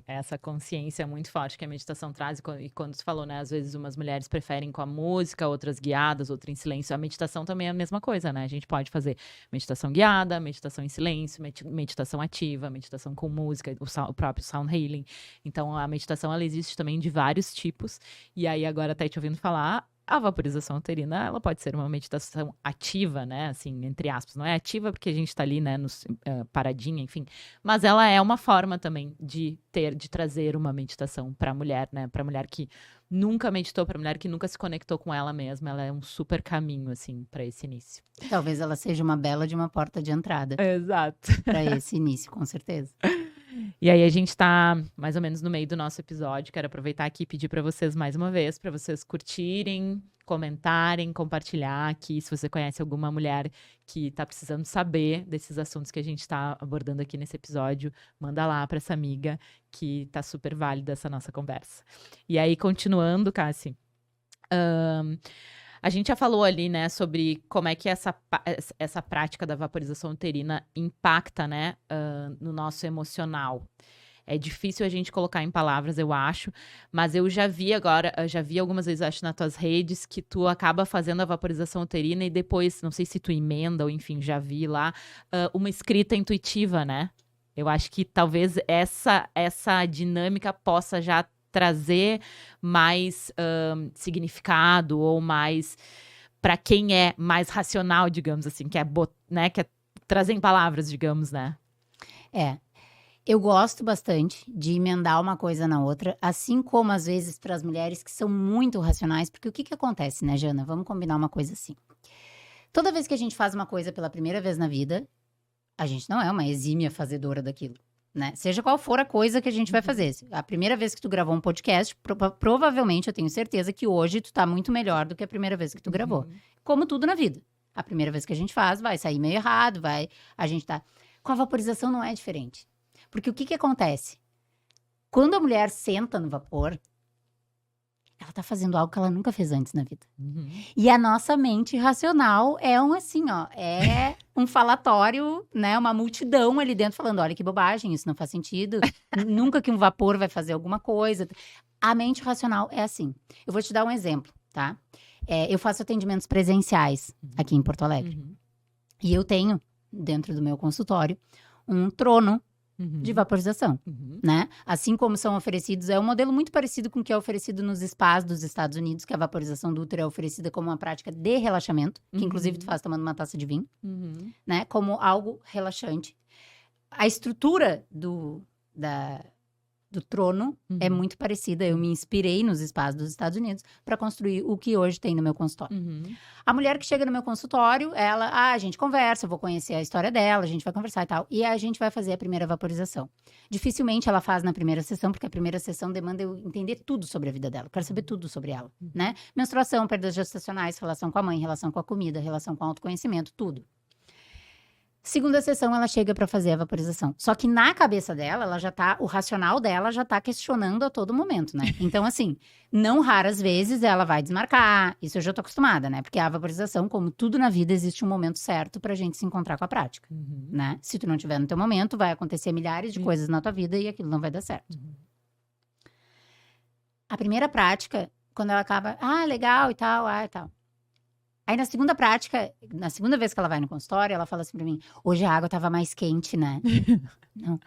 Essa consciência muito forte que a meditação traz, e quando você falou, né, às vezes umas mulheres preferem com a música, outras guiadas, outras em silêncio, a meditação também é a mesma coisa, né, a gente pode fazer meditação guiada, meditação em silêncio, meditação ativa, meditação com música, o próprio sound healing. Então, a meditação, ela existe também de vários tipos, e aí agora até te ouvindo falar, a vaporização uterina, ela pode ser uma meditação ativa, né, assim, entre aspas, não é ativa porque a gente tá ali, né, paradinha, enfim, mas ela é uma forma também de trazer uma meditação pra mulher, né, pra mulher que nunca meditou, pra mulher que nunca se conectou com ela mesma, ela é um super caminho, assim, pra esse início. Talvez ela seja uma bela de uma porta de entrada. Exato. Pra esse início, com certeza. E aí a gente tá mais ou menos no meio do nosso episódio. Quero aproveitar aqui e pedir para vocês mais uma vez, para vocês curtirem, comentarem, compartilhar aqui. Se você conhece alguma mulher que tá precisando saber desses assuntos que a gente tá abordando aqui nesse episódio, manda lá para essa amiga que tá super válida essa nossa conversa. E aí, continuando, Cassi, a gente já falou ali, né, sobre como é que essa prática da vaporização uterina impacta, né, no nosso emocional. É difícil a gente colocar em palavras, eu acho, mas eu já vi algumas vezes, acho, nas tuas redes, que tu acaba fazendo a vaporização uterina e depois, não sei se tu emenda ou enfim, já vi lá, uma escrita intuitiva, né? Eu acho que talvez essa dinâmica possa já trazer mais significado ou mais para quem é mais racional, digamos assim, que é trazer em palavras, digamos, né? Eu gosto bastante de emendar uma coisa na outra, assim como às vezes para as mulheres que são muito racionais, porque o que acontece, né, Jana? Vamos combinar uma coisa assim. Toda vez que a gente faz uma coisa pela primeira vez na vida, a gente não é uma exímia fazedora daquilo. Né? Seja qual for a coisa que a gente vai fazer. A primeira vez que tu gravou um podcast, provavelmente eu tenho certeza que hoje tu tá muito melhor do que a primeira vez que tu gravou. Como tudo na vida. A primeira vez que a gente faz, vai sair meio errado, a gente tá... Com a vaporização não é diferente. Porque o que acontece? Quando a mulher senta no vapor, ela tá fazendo algo que ela nunca fez antes na vida. E a nossa mente racional é é um falatório, né? Uma multidão ali dentro falando, olha que bobagem, isso não faz sentido. Nunca que um vapor vai fazer alguma coisa. A mente racional é assim. Eu vou te dar um exemplo, tá? Eu faço atendimentos presenciais aqui em Porto Alegre. E eu tenho, dentro do meu consultório, um trono de vaporização, né? Assim como são oferecidos, é um modelo muito parecido com o que é oferecido nos spas dos Estados Unidos, que a vaporização do útero é oferecida como uma prática de relaxamento, que inclusive tu faz tomando uma taça de vinho, né? Como algo relaxante. A estrutura do trono é muito parecida. Eu me inspirei nos spas dos Estados Unidos para construir o que hoje tem no meu consultório. A mulher que chega no meu consultório, a gente conversa, eu vou conhecer a história dela, a gente vai conversar e tal. E a gente vai fazer a primeira vaporização. Dificilmente ela faz na primeira sessão, porque a primeira sessão demanda eu entender tudo sobre a vida dela. Eu quero saber tudo sobre ela, né? Menstruação, perdas gestacionais, relação com a mãe, relação com a comida, relação com o autoconhecimento, tudo. Segunda sessão, ela chega para fazer a vaporização. Só que na cabeça dela, o racional dela já tá questionando a todo momento, né? Então, assim, não raras vezes ela vai desmarcar. Isso eu já tô acostumada, né? Porque a vaporização, como tudo na vida, existe um momento certo pra gente se encontrar com a prática, né? Se tu não tiver no teu momento, vai acontecer milhares de coisas na tua vida e aquilo não vai dar certo. A primeira prática, quando ela acaba, legal e tal, e tal. Aí na segunda prática, na segunda vez que ela vai no consultório, ela fala assim pra mim, hoje a água tava mais quente, né? Não,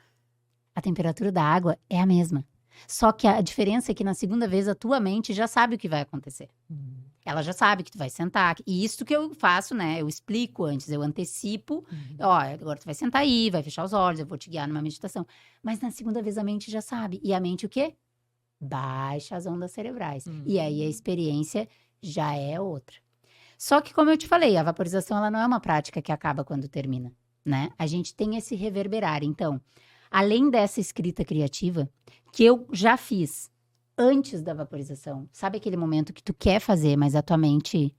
a temperatura da água é a mesma. Só que a diferença é que na segunda vez a tua mente já sabe o que vai acontecer. Ela já sabe que tu vai sentar. E isso que eu faço, né? Eu explico antes, eu antecipo. Agora tu vai sentar aí, vai fechar os olhos, eu vou te guiar numa meditação. Mas na segunda vez a mente já sabe. E a mente o quê? Baixa as ondas cerebrais. E aí a experiência já é outra. Só que, como eu te falei, a vaporização ela não é uma prática que acaba quando termina, né? A gente tem esse reverberar. Então, além dessa escrita criativa, que eu já fiz antes da vaporização, sabe aquele momento que tu quer fazer, mas a tua mente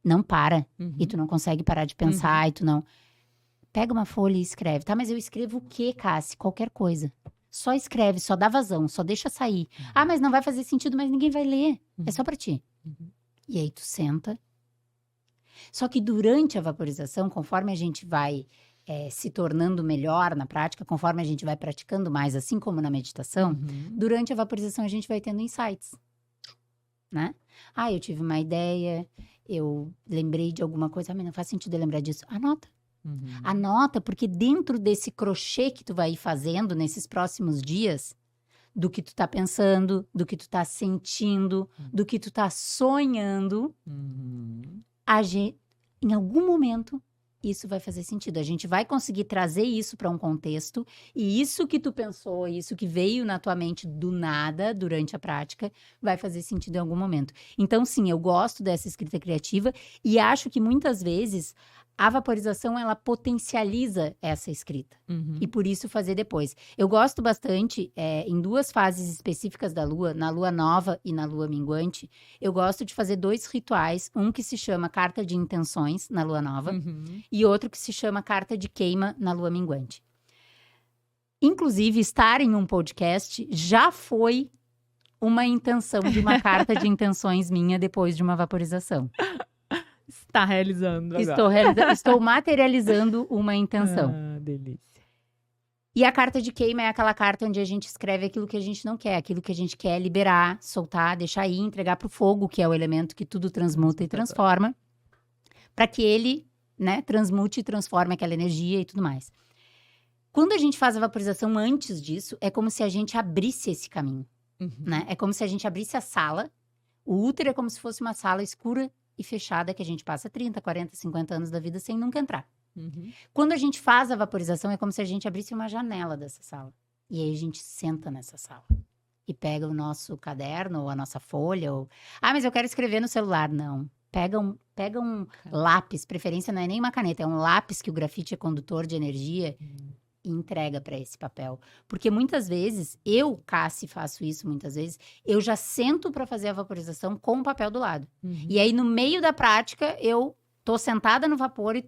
não para, e tu não consegue parar de pensar, e tu não... Pega uma folha e escreve. Tá, mas eu escrevo o quê, Cassi? Qualquer coisa. Só escreve, só dá vazão, só deixa sair. Mas não vai fazer sentido, mas ninguém vai ler. É só pra ti. E aí tu senta. Só que durante a vaporização, conforme a gente vai se tornando melhor na prática, conforme a gente vai praticando mais, assim como na meditação, durante a vaporização a gente vai tendo insights, né? Eu tive uma ideia, eu lembrei de alguma coisa, mas não faz sentido eu lembrar disso. Anota. Anota, porque dentro desse crochê que tu vai ir fazendo nesses próximos dias, do que tu tá pensando, do que tu tá sentindo, do que tu tá sonhando, em algum momento, isso vai fazer sentido. A gente vai conseguir trazer isso para um contexto, e isso que tu pensou, isso que veio na tua mente do nada, durante a prática, vai fazer sentido em algum momento. Então, sim, eu gosto dessa escrita criativa, e acho que muitas vezes a vaporização, ela potencializa essa escrita. E por isso fazer depois. Eu gosto bastante, em 2 fases específicas da lua, na lua nova e na lua minguante, eu gosto de fazer 2 rituais. Um que se chama carta de intenções na lua nova e outro que se chama carta de queima na lua minguante. Inclusive, estar em um podcast já foi uma intenção de uma carta de intenções minha depois de uma vaporização. Está realizando agora. Estou materializando uma intenção. Delícia. E a carta de queima é aquela carta onde a gente escreve aquilo que a gente não quer, aquilo que a gente quer liberar, soltar, deixar ir, entregar para o fogo, que é o elemento que tudo transmuta e transforma, para que ele, né, transmute e transforme aquela energia e tudo mais. Quando a gente faz a vaporização antes disso, é como se a gente abrisse esse caminho, né? É como se a gente abrisse a sala. O útero é como se fosse uma sala escura e fechada que a gente passa 30, 40, 50 anos da vida sem nunca entrar. Quando a gente faz a vaporização, é como se a gente abrisse uma janela dessa sala. E aí a gente senta nessa sala. E pega o nosso caderno, ou a nossa folha, ou... Ah, mas eu quero escrever no celular. Não. Pega um lápis, preferência não é nem uma caneta, é um lápis que o grafite é condutor de energia, e entrega para esse papel. Porque muitas vezes, eu, Cassi, faço isso muitas vezes, eu já sento para fazer a vaporização com o papel do lado. E aí, no meio da prática, eu tô sentada no vapor e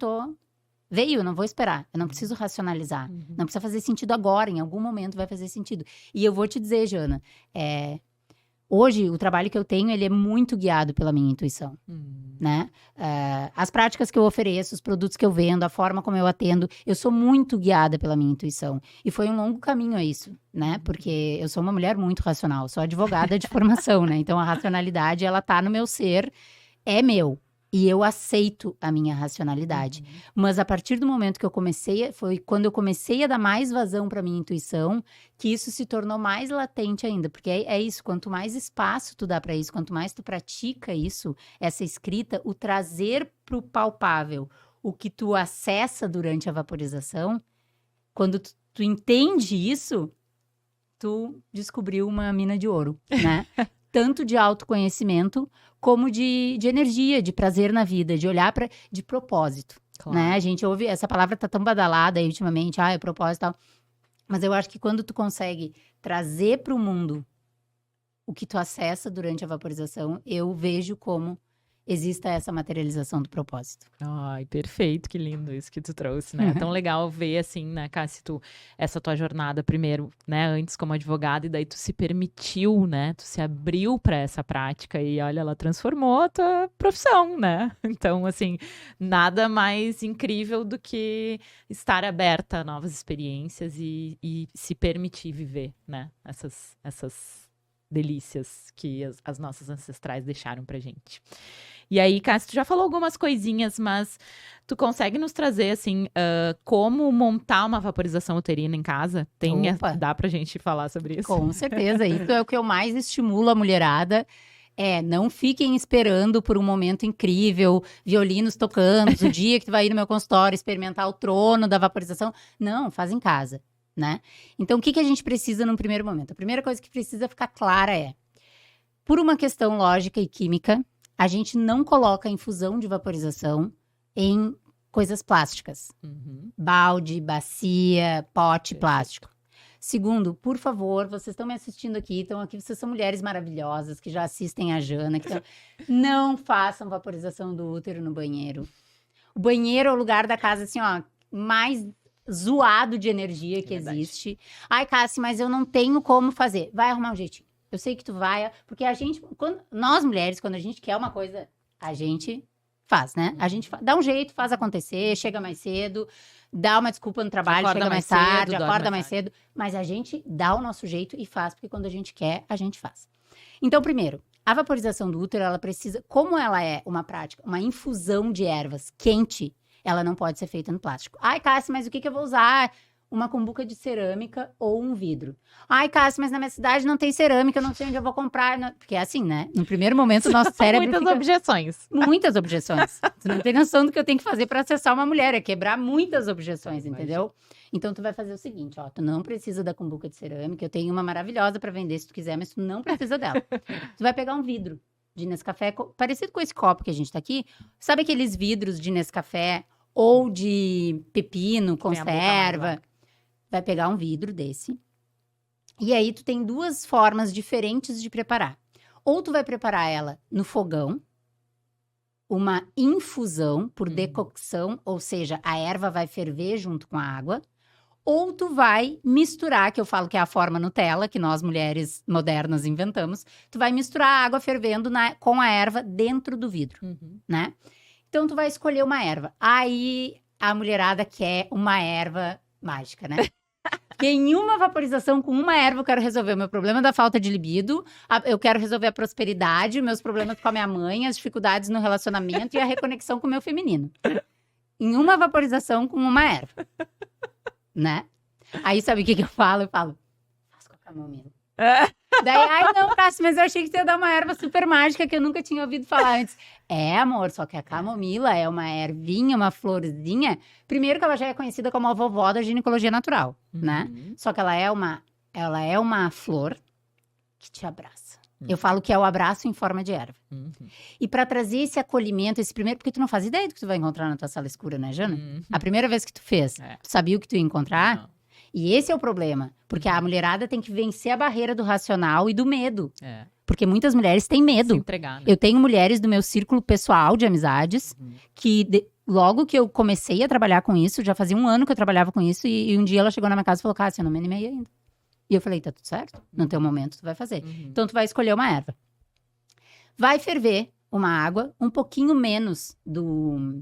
veio, não vou esperar. Eu não preciso racionalizar. Não precisa fazer sentido agora, em algum momento vai fazer sentido. E eu vou te dizer, Jana, hoje, o trabalho que eu tenho, ele é muito guiado pela minha intuição, né? As práticas que eu ofereço, os produtos que eu vendo, a forma como eu atendo, eu sou muito guiada pela minha intuição. E foi um longo caminho a isso, né? Porque eu sou uma mulher muito racional, sou advogada de formação, né? Então, a racionalidade, ela tá no meu ser, é meu. E eu aceito a minha racionalidade. Mas a partir do momento que foi quando eu comecei a dar mais vazão para minha intuição, que isso se tornou mais latente ainda. Porque é isso, quanto mais espaço tu dá para isso, quanto mais tu pratica isso, essa escrita, o trazer pro palpável, o que tu acessa durante a vaporização, quando tu entende isso, tu descobriu uma mina de ouro, né? Tanto de autoconhecimento, como de energia, de prazer na vida, de olhar de propósito, né? A gente ouve, essa palavra tá tão badalada aí ultimamente, é propósito e tal. Mas eu acho que quando tu consegue trazer para o mundo o que tu acessa durante a vaporização, eu vejo como exista essa materialização do propósito. Ai, perfeito, que lindo isso que tu trouxe, né? É tão legal ver, assim, né, Cassi, essa tua jornada primeiro, né, antes como advogada, e daí tu se permitiu, né, tu se abriu para essa prática e, olha, ela transformou a tua profissão, né? Então, assim, nada mais incrível do que estar aberta a novas experiências e se permitir viver, né, essas delícias que as nossas ancestrais deixaram pra gente. E aí, Cassi, tu já falou algumas coisinhas, mas tu consegue nos trazer, assim, como montar uma vaporização uterina em casa? Dá pra gente falar sobre isso? Com certeza, isso é o que eu mais estimulo a mulherada. Não fiquem esperando por um momento incrível, violinos tocando, o dia que tu vai ir no meu consultório experimentar o trono da vaporização. Não, faz em casa, né? Então, o que a gente precisa num primeiro momento? A primeira coisa que precisa ficar clara por uma questão lógica e química, a gente não coloca infusão de vaporização em coisas plásticas. Balde, bacia, pote plástico. Segundo, por favor, vocês estão me assistindo aqui, vocês são mulheres maravilhosas que já assistem a Jana, não façam vaporização do útero no banheiro. O banheiro é o lugar da casa, assim, ó, mais zoado de energia que existe. Ai, Cassi, mas eu não tenho como fazer. Vai arrumar um jeitinho. Eu sei que tu vai, porque nós mulheres, quando a gente quer uma coisa, a gente faz, né? A gente dá um jeito, faz acontecer, chega mais cedo, dá uma desculpa no trabalho, chega mais tarde, acorda mais cedo. Mas a gente dá o nosso jeito e faz, porque quando a gente quer, a gente faz. Então, primeiro, a vaporização do útero, ela precisa, como ela é uma prática, uma infusão de ervas quente, ela não pode ser feita no plástico. Ai, Cassi, mas o que eu vou usar? Uma cumbuca de cerâmica ou um vidro. Ai, Cassi, mas na minha cidade não tem cerâmica, eu não sei onde eu vou comprar. Porque é assim, né? No primeiro momento, o nosso cérebro Muitas objeções. Muitas objeções. Você não tem noção do que eu tenho que fazer para acessar uma mulher. É quebrar muitas objeções, entendeu? Então, tu vai fazer o seguinte, ó. Tu não precisa da cumbuca de cerâmica. Eu tenho uma maravilhosa para vender se tu quiser, mas tu não precisa dela. Tu vai pegar um vidro de Nescafé, parecido com esse copo que a gente tá aqui. Sabe aqueles vidros de Nescafé ou de pepino, Tem a boca mais conserva, larga. vai pegar um vidro desse. E aí tu tem duas formas diferentes de preparar. Ou tu vai preparar ela no fogão, uma infusão por decocção, ou seja, a erva vai ferver junto com a água. Ou tu vai misturar, que eu falo que é a forma Nutella, que nós mulheres modernas inventamos. Tu vai misturar a água fervendo com a erva dentro do vidro, né? Então, tu vai escolher uma erva. Aí, a mulherada quer uma erva mágica, né? Porque em uma vaporização com uma erva eu quero resolver o meu problema da falta de libido, eu quero resolver a prosperidade, meus problemas com a minha mãe, as dificuldades no relacionamento e a reconexão com o meu feminino. Em uma vaporização com uma erva. Né? Aí sabe o que eu falo? Eu falo, faz com a camomila. Daí, ai não, Cássio, mas eu achei que você ia dar uma erva super mágica que eu nunca tinha ouvido falar antes. É, amor, só que a camomila é uma ervinha, uma florzinha. Primeiro que ela já é conhecida como a vovó da ginecologia natural, né? Só que ela é uma flor que te abraça. Eu falo que é o abraço em forma de erva. E para trazer esse acolhimento, esse primeiro... Porque tu não faz ideia do que tu vai encontrar na tua sala escura, né, Jana? A primeira vez que tu fez, tu sabia o que tu ia encontrar? Não. E esse é o problema. Porque a mulherada tem que vencer a barreira do racional e do medo. Porque muitas mulheres têm medo. Se entregar, né? Eu tenho mulheres do meu círculo pessoal de amizades que... Logo que eu comecei a trabalhar com isso, já fazia 1 ano que eu trabalhava com isso, e um dia ela chegou na minha casa e falou, Cássio, eu não me animei ainda. E eu falei, tá tudo certo? No teu momento, tu vai fazer. Então, tu vai escolher uma erva. Vai ferver uma água, um pouquinho menos do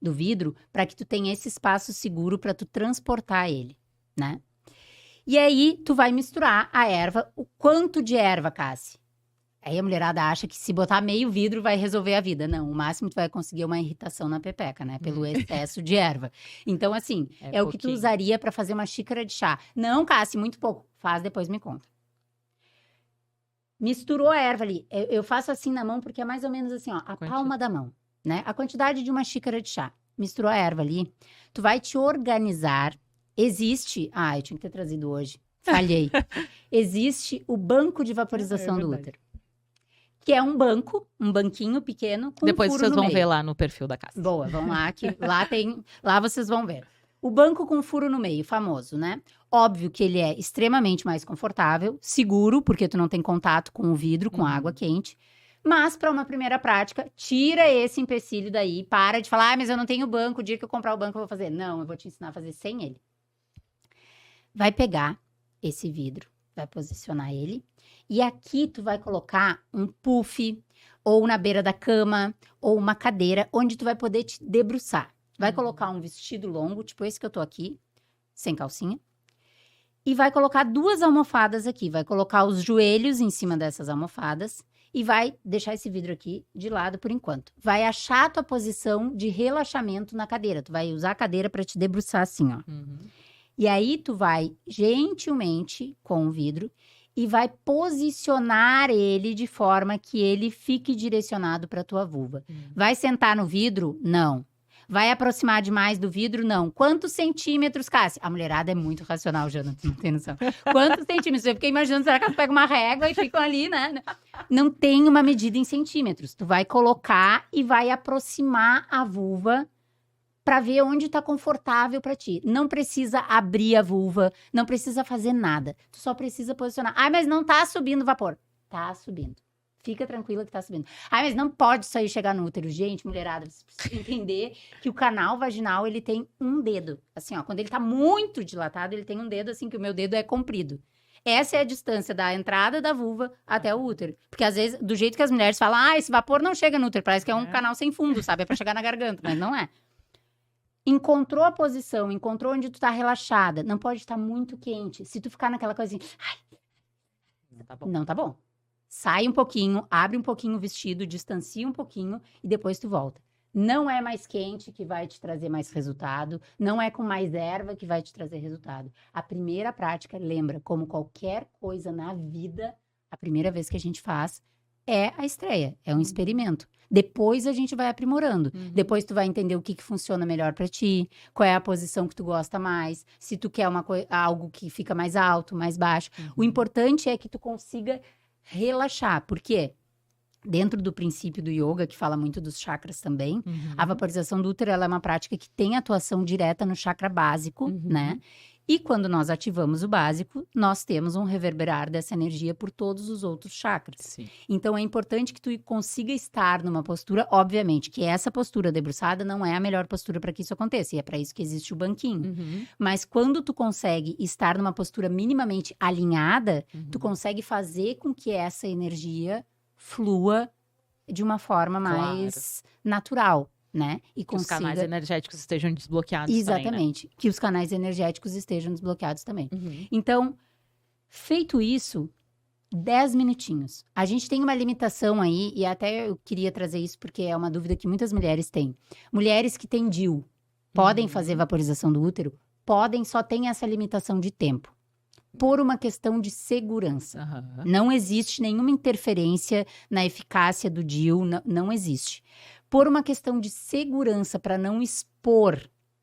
vidro, para que tu tenha esse espaço seguro para tu transportar ele, né? E aí, tu vai misturar a erva. O quanto de erva, Cassi? Aí a mulherada acha que se botar meio vidro vai resolver a vida. Não, o máximo tu vai conseguir uma irritação na pepeca, né? Pelo excesso de erva. Então, assim, é o que tu usaria para fazer uma xícara de chá. Não, Cassi, muito pouco. Faz, depois me conta. Misturou a erva ali. Eu faço assim na mão porque é mais ou menos assim, ó, a palma da mão, né? A quantidade de uma xícara de chá. Misturou a erva ali. Tu vai te organizar. Existe... eu tinha que ter trazido hoje. Falhei. Existe o banco de vaporização do útero. Que é um banquinho pequeno com Depois furo vocês no vão meio. ver lá no perfil da casa. Boa, vão lá, que lá vocês vão ver. O banco com furo no meio, famoso, né? Óbvio que ele é extremamente mais confortável, seguro, porque tu não tem contato com o vidro, com a água quente. Mas, para uma primeira prática, tira esse empecilho daí, para de falar, mas eu não tenho banco, o dia que eu comprar o banco eu vou fazer. Não, eu vou te ensinar a fazer sem ele. Vai pegar esse vidro, vai posicionar ele. E aqui tu vai colocar um puff, ou na beira da cama, ou uma cadeira, onde tu vai poder te debruçar. Vai colocar um vestido longo, tipo esse que eu tô aqui, sem calcinha. E vai colocar 2 almofadas aqui. Vai colocar os joelhos em cima dessas almofadas. E vai deixar esse vidro aqui de lado por enquanto. Vai achar a tua posição de relaxamento na cadeira. Tu vai usar a cadeira para te debruçar assim, ó. E aí, tu vai gentilmente com o vidro e vai posicionar ele de forma que ele fique direcionado para tua vulva. Vai sentar no vidro? Não. Vai aproximar demais do vidro? Não. Quantos centímetros, Cássia? A mulherada é muito racional, Jana, tu não tem noção. Quantos centímetros? Eu fiquei imaginando, será que ela pega uma régua e ficam ali, né? Não tem uma medida em centímetros. Tu vai colocar e vai aproximar a vulva para ver onde tá confortável para ti. Não precisa abrir a vulva, não precisa fazer nada. Tu só precisa posicionar. Mas não tá subindo vapor. Tá subindo. Fica tranquila que tá subindo. Mas não pode isso aí chegar no útero. Gente, mulherada, você precisa entender que o canal vaginal, ele tem um dedo. Assim, ó, quando ele tá muito dilatado, ele tem um dedo assim, que o meu dedo é comprido. Essa é a distância da entrada da vulva até o útero. Porque, às vezes, do jeito que as mulheres falam, esse vapor não chega no útero, parece que é um canal sem fundo, sabe? É pra chegar na garganta, mas não é. Encontrou a posição, encontrou onde tu tá relaxada. Não pode estar muito quente. Se tu ficar naquela coisa assim, não tá bom. Sai um pouquinho, abre um pouquinho o vestido, distancia um pouquinho e depois tu volta. Não é mais quente que vai te trazer mais resultado. Não é com mais erva que vai te trazer resultado. A primeira prática, lembra, como qualquer coisa na vida, a primeira vez que a gente faz é a estreia, é um experimento. Depois a gente vai aprimorando. Depois tu vai entender o que funciona melhor pra ti, qual é a posição que tu gosta mais, se tu quer algo que fica mais alto, mais baixo. O importante é que tu consiga relaxar. Por quê? dentro do princípio do yoga, que fala muito dos chakras também, a Uhum. vaporização do útero ela é uma prática que tem atuação direta no chakra básico, Uhum. né? E quando nós ativamos o básico, nós temos um reverberar dessa energia por todos os outros chakras. Sim. Então, é importante que tu consiga estar numa postura, obviamente, que essa postura debruçada não é a melhor postura para que isso aconteça, e é para isso que existe o banquinho. Uhum. Mas quando tu consegue estar numa postura minimamente alinhada, tu Uhum. consegue fazer com que essa energia flua de uma forma Claro. mais natural, né? E Que os canais consiga... energéticos estejam desbloqueados também, né? Exatamente. Que os canais energéticos estejam desbloqueados também. Uhum. Então, feito isso, 10 minutinhos. A gente tem uma limitação aí, e até eu queria trazer isso porque é uma dúvida que muitas mulheres têm. Mulheres que têm DIU podem Uhum. fazer vaporização do útero? Podem, só tem essa limitação de tempo. Por uma questão de segurança. Aham. Não existe nenhuma interferência na eficácia do DIU, não existe. Por uma questão de segurança, para não expor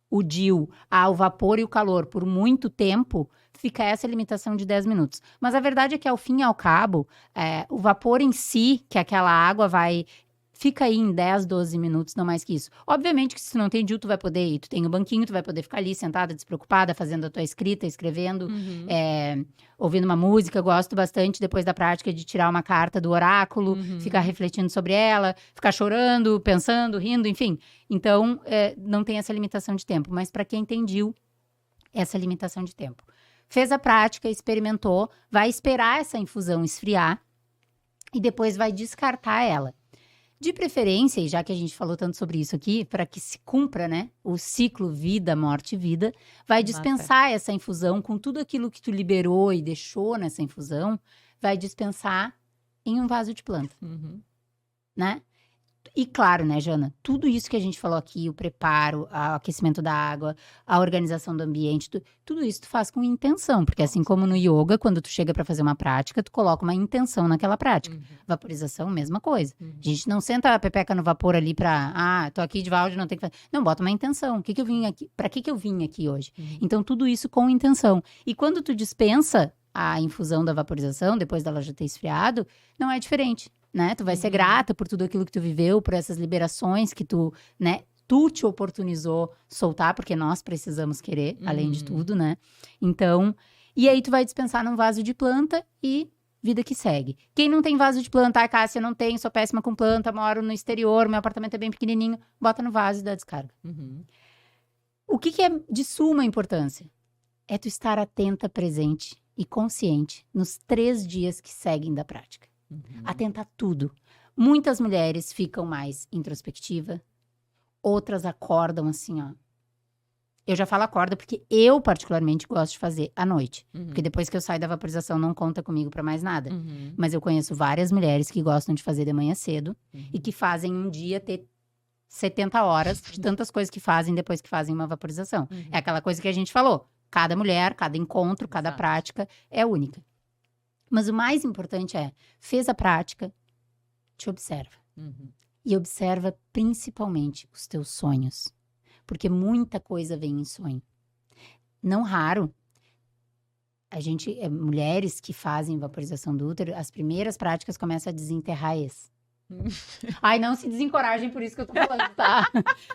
o DIU ao vapor e o calor por muito tempo, fica essa limitação de 10 minutos. Mas a verdade é que, ao fim e ao cabo, o vapor em si, que aquela água fica aí em 10, 12 minutos, não mais que isso. Obviamente que se tu não tem DIU, tu vai poder ir. Tu tem o banquinho, tu vai poder ficar ali sentada, despreocupada, fazendo a tua escrita, escrevendo, Uhum. ouvindo uma música. Eu gosto bastante, depois da prática, de tirar uma carta do oráculo, Uhum. ficar refletindo sobre ela, ficar chorando, pensando, rindo, enfim. Então, não tem essa limitação de tempo. Mas para quem tem DIU, essa limitação de tempo. Fez a prática, experimentou, vai esperar essa infusão esfriar e depois vai descartar ela. De preferência, e já que a gente falou tanto sobre isso aqui, para que se cumpra, né, o ciclo vida, morte, vida, vai dispensar essa infusão com tudo aquilo que tu liberou e deixou nessa infusão, vai dispensar em um vaso de planta, Uhum. né? E claro, né, Jana, tudo isso que a gente falou aqui, o preparo, o aquecimento da água, a organização do ambiente, tudo isso tu faz com intenção, porque assim como no yoga, quando tu chega para fazer uma prática, tu coloca uma intenção naquela prática. Uhum. Vaporização, mesma coisa. Uhum. A gente não senta a pepeca no vapor ali tô aqui de áudio, não tem que fazer. Não, bota uma intenção. O que que eu vim aqui? Para que eu vim aqui hoje? Uhum. Então, tudo isso com intenção. E quando tu dispensa a infusão da vaporização, depois dela já ter esfriado, não é diferente, né? Tu vai ser grata por tudo aquilo que tu viveu, por essas liberações que tu, né? Tu te oportunizou soltar, porque nós precisamos querer, além de tudo, né? Então, e aí tu vai dispensar num vaso de planta e vida que segue. Quem não tem vaso de planta, Cássia, não tem, sou péssima com planta, moro no exterior, meu apartamento é bem pequenininho, bota no vaso e dá descarga. Uhum. O que é de suma importância? É tu estar atenta, presente e consciente nos 3 dias que seguem da prática. Uhum. Atenta a tudo. Muitas mulheres ficam mais introspectiva, outras acordam assim, ó. Eu já falo acorda porque eu particularmente gosto de fazer à noite. Uhum. Porque depois que eu saio da vaporização não conta comigo pra mais nada. Uhum. Mas eu conheço várias mulheres que gostam de fazer de manhã cedo Uhum. e que fazem um dia ter 70 horas de tantas coisas que fazem depois que fazem uma vaporização. Uhum. É aquela coisa que a gente falou. Cada mulher, cada encontro, cada Exato. prática é única. Mas o mais importante fez a prática, te observa. Uhum. E observa principalmente os teus sonhos. Porque muita coisa vem em sonho. Não raro, mulheres que fazem vaporização do útero, as primeiras práticas começam a desenterrar esse. Ai, não se desencorajem por isso que eu tô falando, tá?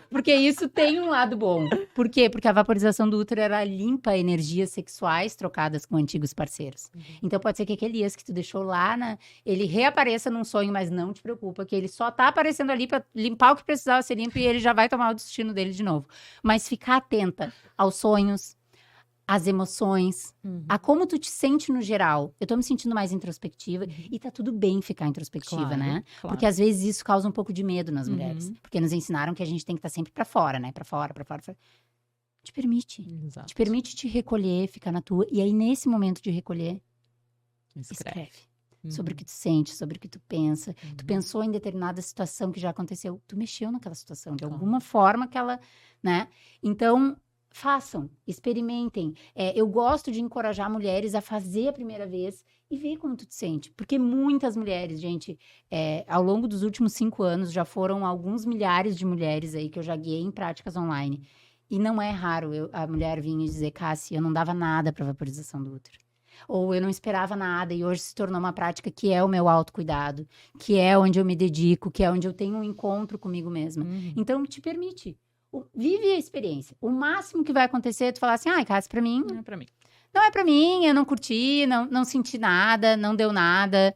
Porque isso tem um lado bom. Por quê? Porque a vaporização do útero, ela limpa energias sexuais trocadas com antigos parceiros. Uhum. Então, pode ser que aquele ex que tu deixou lá, ele reapareça num sonho, mas não te preocupa, que ele só tá aparecendo ali pra limpar o que precisava ser limpo e ele já vai tomar o destino dele de novo. Mas ficar atenta aos sonhos, às emoções, Uhum. a como tu te sente no geral. Eu tô me sentindo mais introspectiva e tá tudo bem ficar introspectiva, Claro, né? claro. Porque às vezes isso causa um pouco de medo nas mulheres. Uhum. Porque nos ensinaram que a gente tem que estar sempre pra fora, né? Pra fora. Te permite. Exato. Te permite te recolher, ficar na tua. E aí, nesse momento de recolher, escreve. Sobre o que tu sente, sobre o que tu pensa. Uhum. Tu pensou em determinada situação que já aconteceu. Tu mexeu naquela situação, de Claro. alguma forma que ela, né? Então, façam, experimentem. Eu gosto de encorajar mulheres a fazer a primeira vez e ver como tu te sente. Porque muitas mulheres, gente, ao longo dos últimos 5 anos, já foram alguns milhares de mulheres aí que eu já guiei em práticas online. E não é raro a mulher vir e dizer, Cássia, eu não dava nada pra vaporização do útero. Ou eu não esperava nada e hoje se tornou uma prática que é o meu autocuidado, que é onde eu me dedico, que é onde eu tenho um encontro comigo mesma. Então, te permite. Vive a experiência. O máximo que vai acontecer é tu falar assim, ai, Cássia, pra mim... Não é pra mim. Não é pra mim, eu não curti, não senti nada, não deu nada.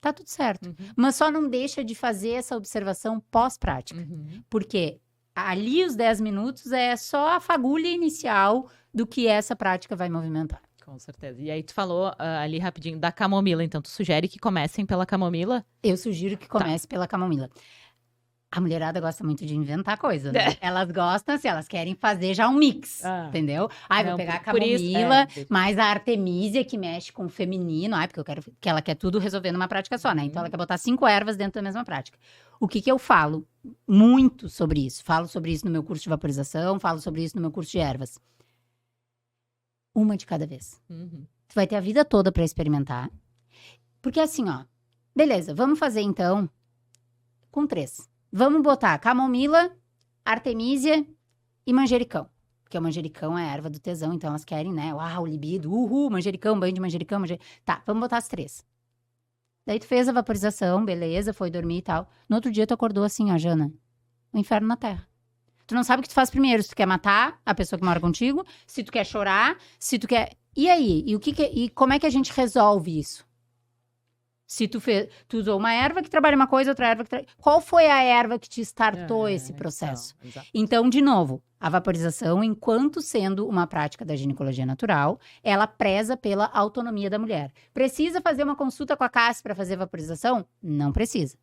Tá tudo certo. Mas só não deixa de fazer essa observação pós-prática. Porque ali os 10 minutos é só a fagulha inicial do que essa prática vai movimentar. Com certeza. E aí tu falou ali rapidinho da camomila, então tu sugere que comecem pela camomila? Eu sugiro que comece pela camomila. A mulherada gosta muito de inventar coisa, né? Elas gostam, assim, elas querem fazer já um mix, entendeu? Ai, vou pegar a camomila, mais a artemisia, que mexe com o feminino. Ai, porque eu quero que ela quer tudo resolver numa prática só, né? Então, ela quer botar 5 ervas dentro da mesma prática. O que eu falo muito sobre isso? Falo sobre isso no meu curso de vaporização, falo sobre isso no meu curso de ervas. Uma de cada vez. Tu vai ter a vida toda pra experimentar. Porque assim, ó, beleza, vamos fazer então com 3. Vamos botar camomila, artemisia e manjericão. Porque o manjericão é a erva do tesão, então elas querem, né? Uau, libido, manjericão, banho de manjericão, Tá, vamos botar as 3. Daí tu fez a vaporização, beleza, foi dormir e tal. No outro dia tu acordou assim, ó, Jana, o inferno na terra. Tu não sabe o que tu faz primeiro, se tu quer matar a pessoa que mora contigo, se tu quer chorar, se tu quer... E aí? E como é que a gente resolve isso? Se tu usou uma erva que trabalha uma coisa, outra erva que Qual foi a erva que te startou esse processo? Então, de novo, a vaporização, enquanto sendo uma prática da ginecologia natural, ela preza pela autonomia da mulher. Precisa fazer uma consulta com a Cássia para fazer vaporização? Não precisa.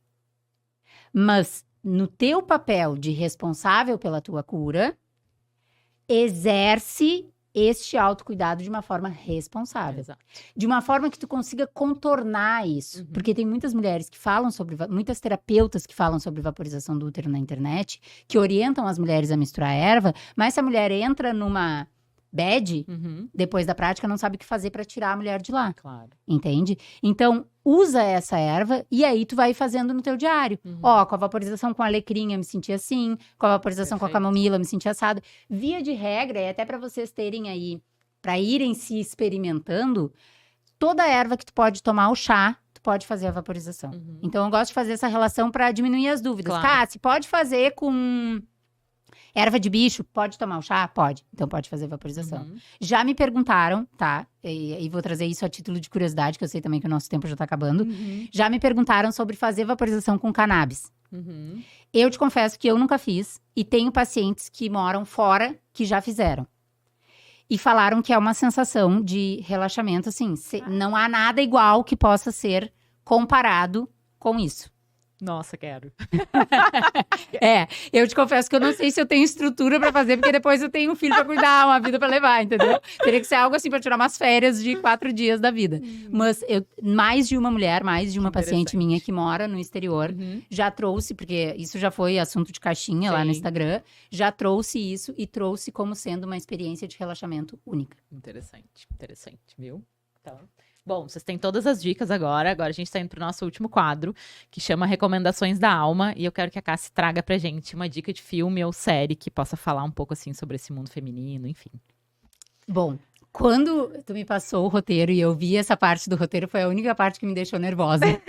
Mas, no teu papel de responsável pela tua cura, exerce este autocuidado de uma forma responsável. De uma forma que tu consiga contornar isso. Porque tem muitas mulheres que falam muitas terapeutas que falam sobre vaporização do útero na internet, que orientam as mulheres a misturar erva, mas se a mulher entra numa bad, depois da prática, não sabe o que fazer para tirar a mulher de lá. Claro. Entende? Então, usa essa erva e aí tu vai fazendo no teu diário. Ó, com a vaporização com alecrim eu me senti assim, com a vaporização com a camomila eu me senti assado. Via de regra, e até para vocês terem aí, para irem se experimentando, toda erva que tu pode tomar o chá, tu pode fazer a vaporização. Então, eu gosto de fazer essa relação para diminuir as dúvidas. Claro. Cássia, pode fazer com... Erva de bicho, pode tomar o chá? Pode. Então, pode fazer vaporização. Já me perguntaram, tá? E vou trazer isso a título de curiosidade, que eu sei também que o nosso tempo já tá acabando. Já me perguntaram sobre fazer vaporização com cannabis. Eu te confesso que eu nunca fiz. E tenho pacientes que moram fora que já fizeram. E falaram que é uma sensação de relaxamento, assim. Não há nada igual que possa ser comparado com isso. Nossa, quero. Eu te confesso que eu não sei se eu tenho estrutura pra fazer, porque depois eu tenho um filho pra cuidar, uma vida pra levar, entendeu? Teria que ser algo assim pra tirar umas férias de 4 dias da vida. Mas mais de uma mulher, mais de uma paciente minha que mora no exterior, já trouxe, porque isso já foi assunto de caixinha lá no Instagram, já trouxe isso e trouxe como sendo uma experiência de relaxamento única. Interessante, viu? Então... Bom, vocês têm todas as dicas agora. Agora a gente está indo para o nosso último quadro, que chama Recomendações da Alma. E eu quero que a Cássia traga pra gente uma dica de filme ou série que possa falar um pouco assim sobre esse mundo feminino, enfim. Bom, quando tu me passou o roteiro e eu vi essa parte do roteiro, foi a única parte que me deixou nervosa.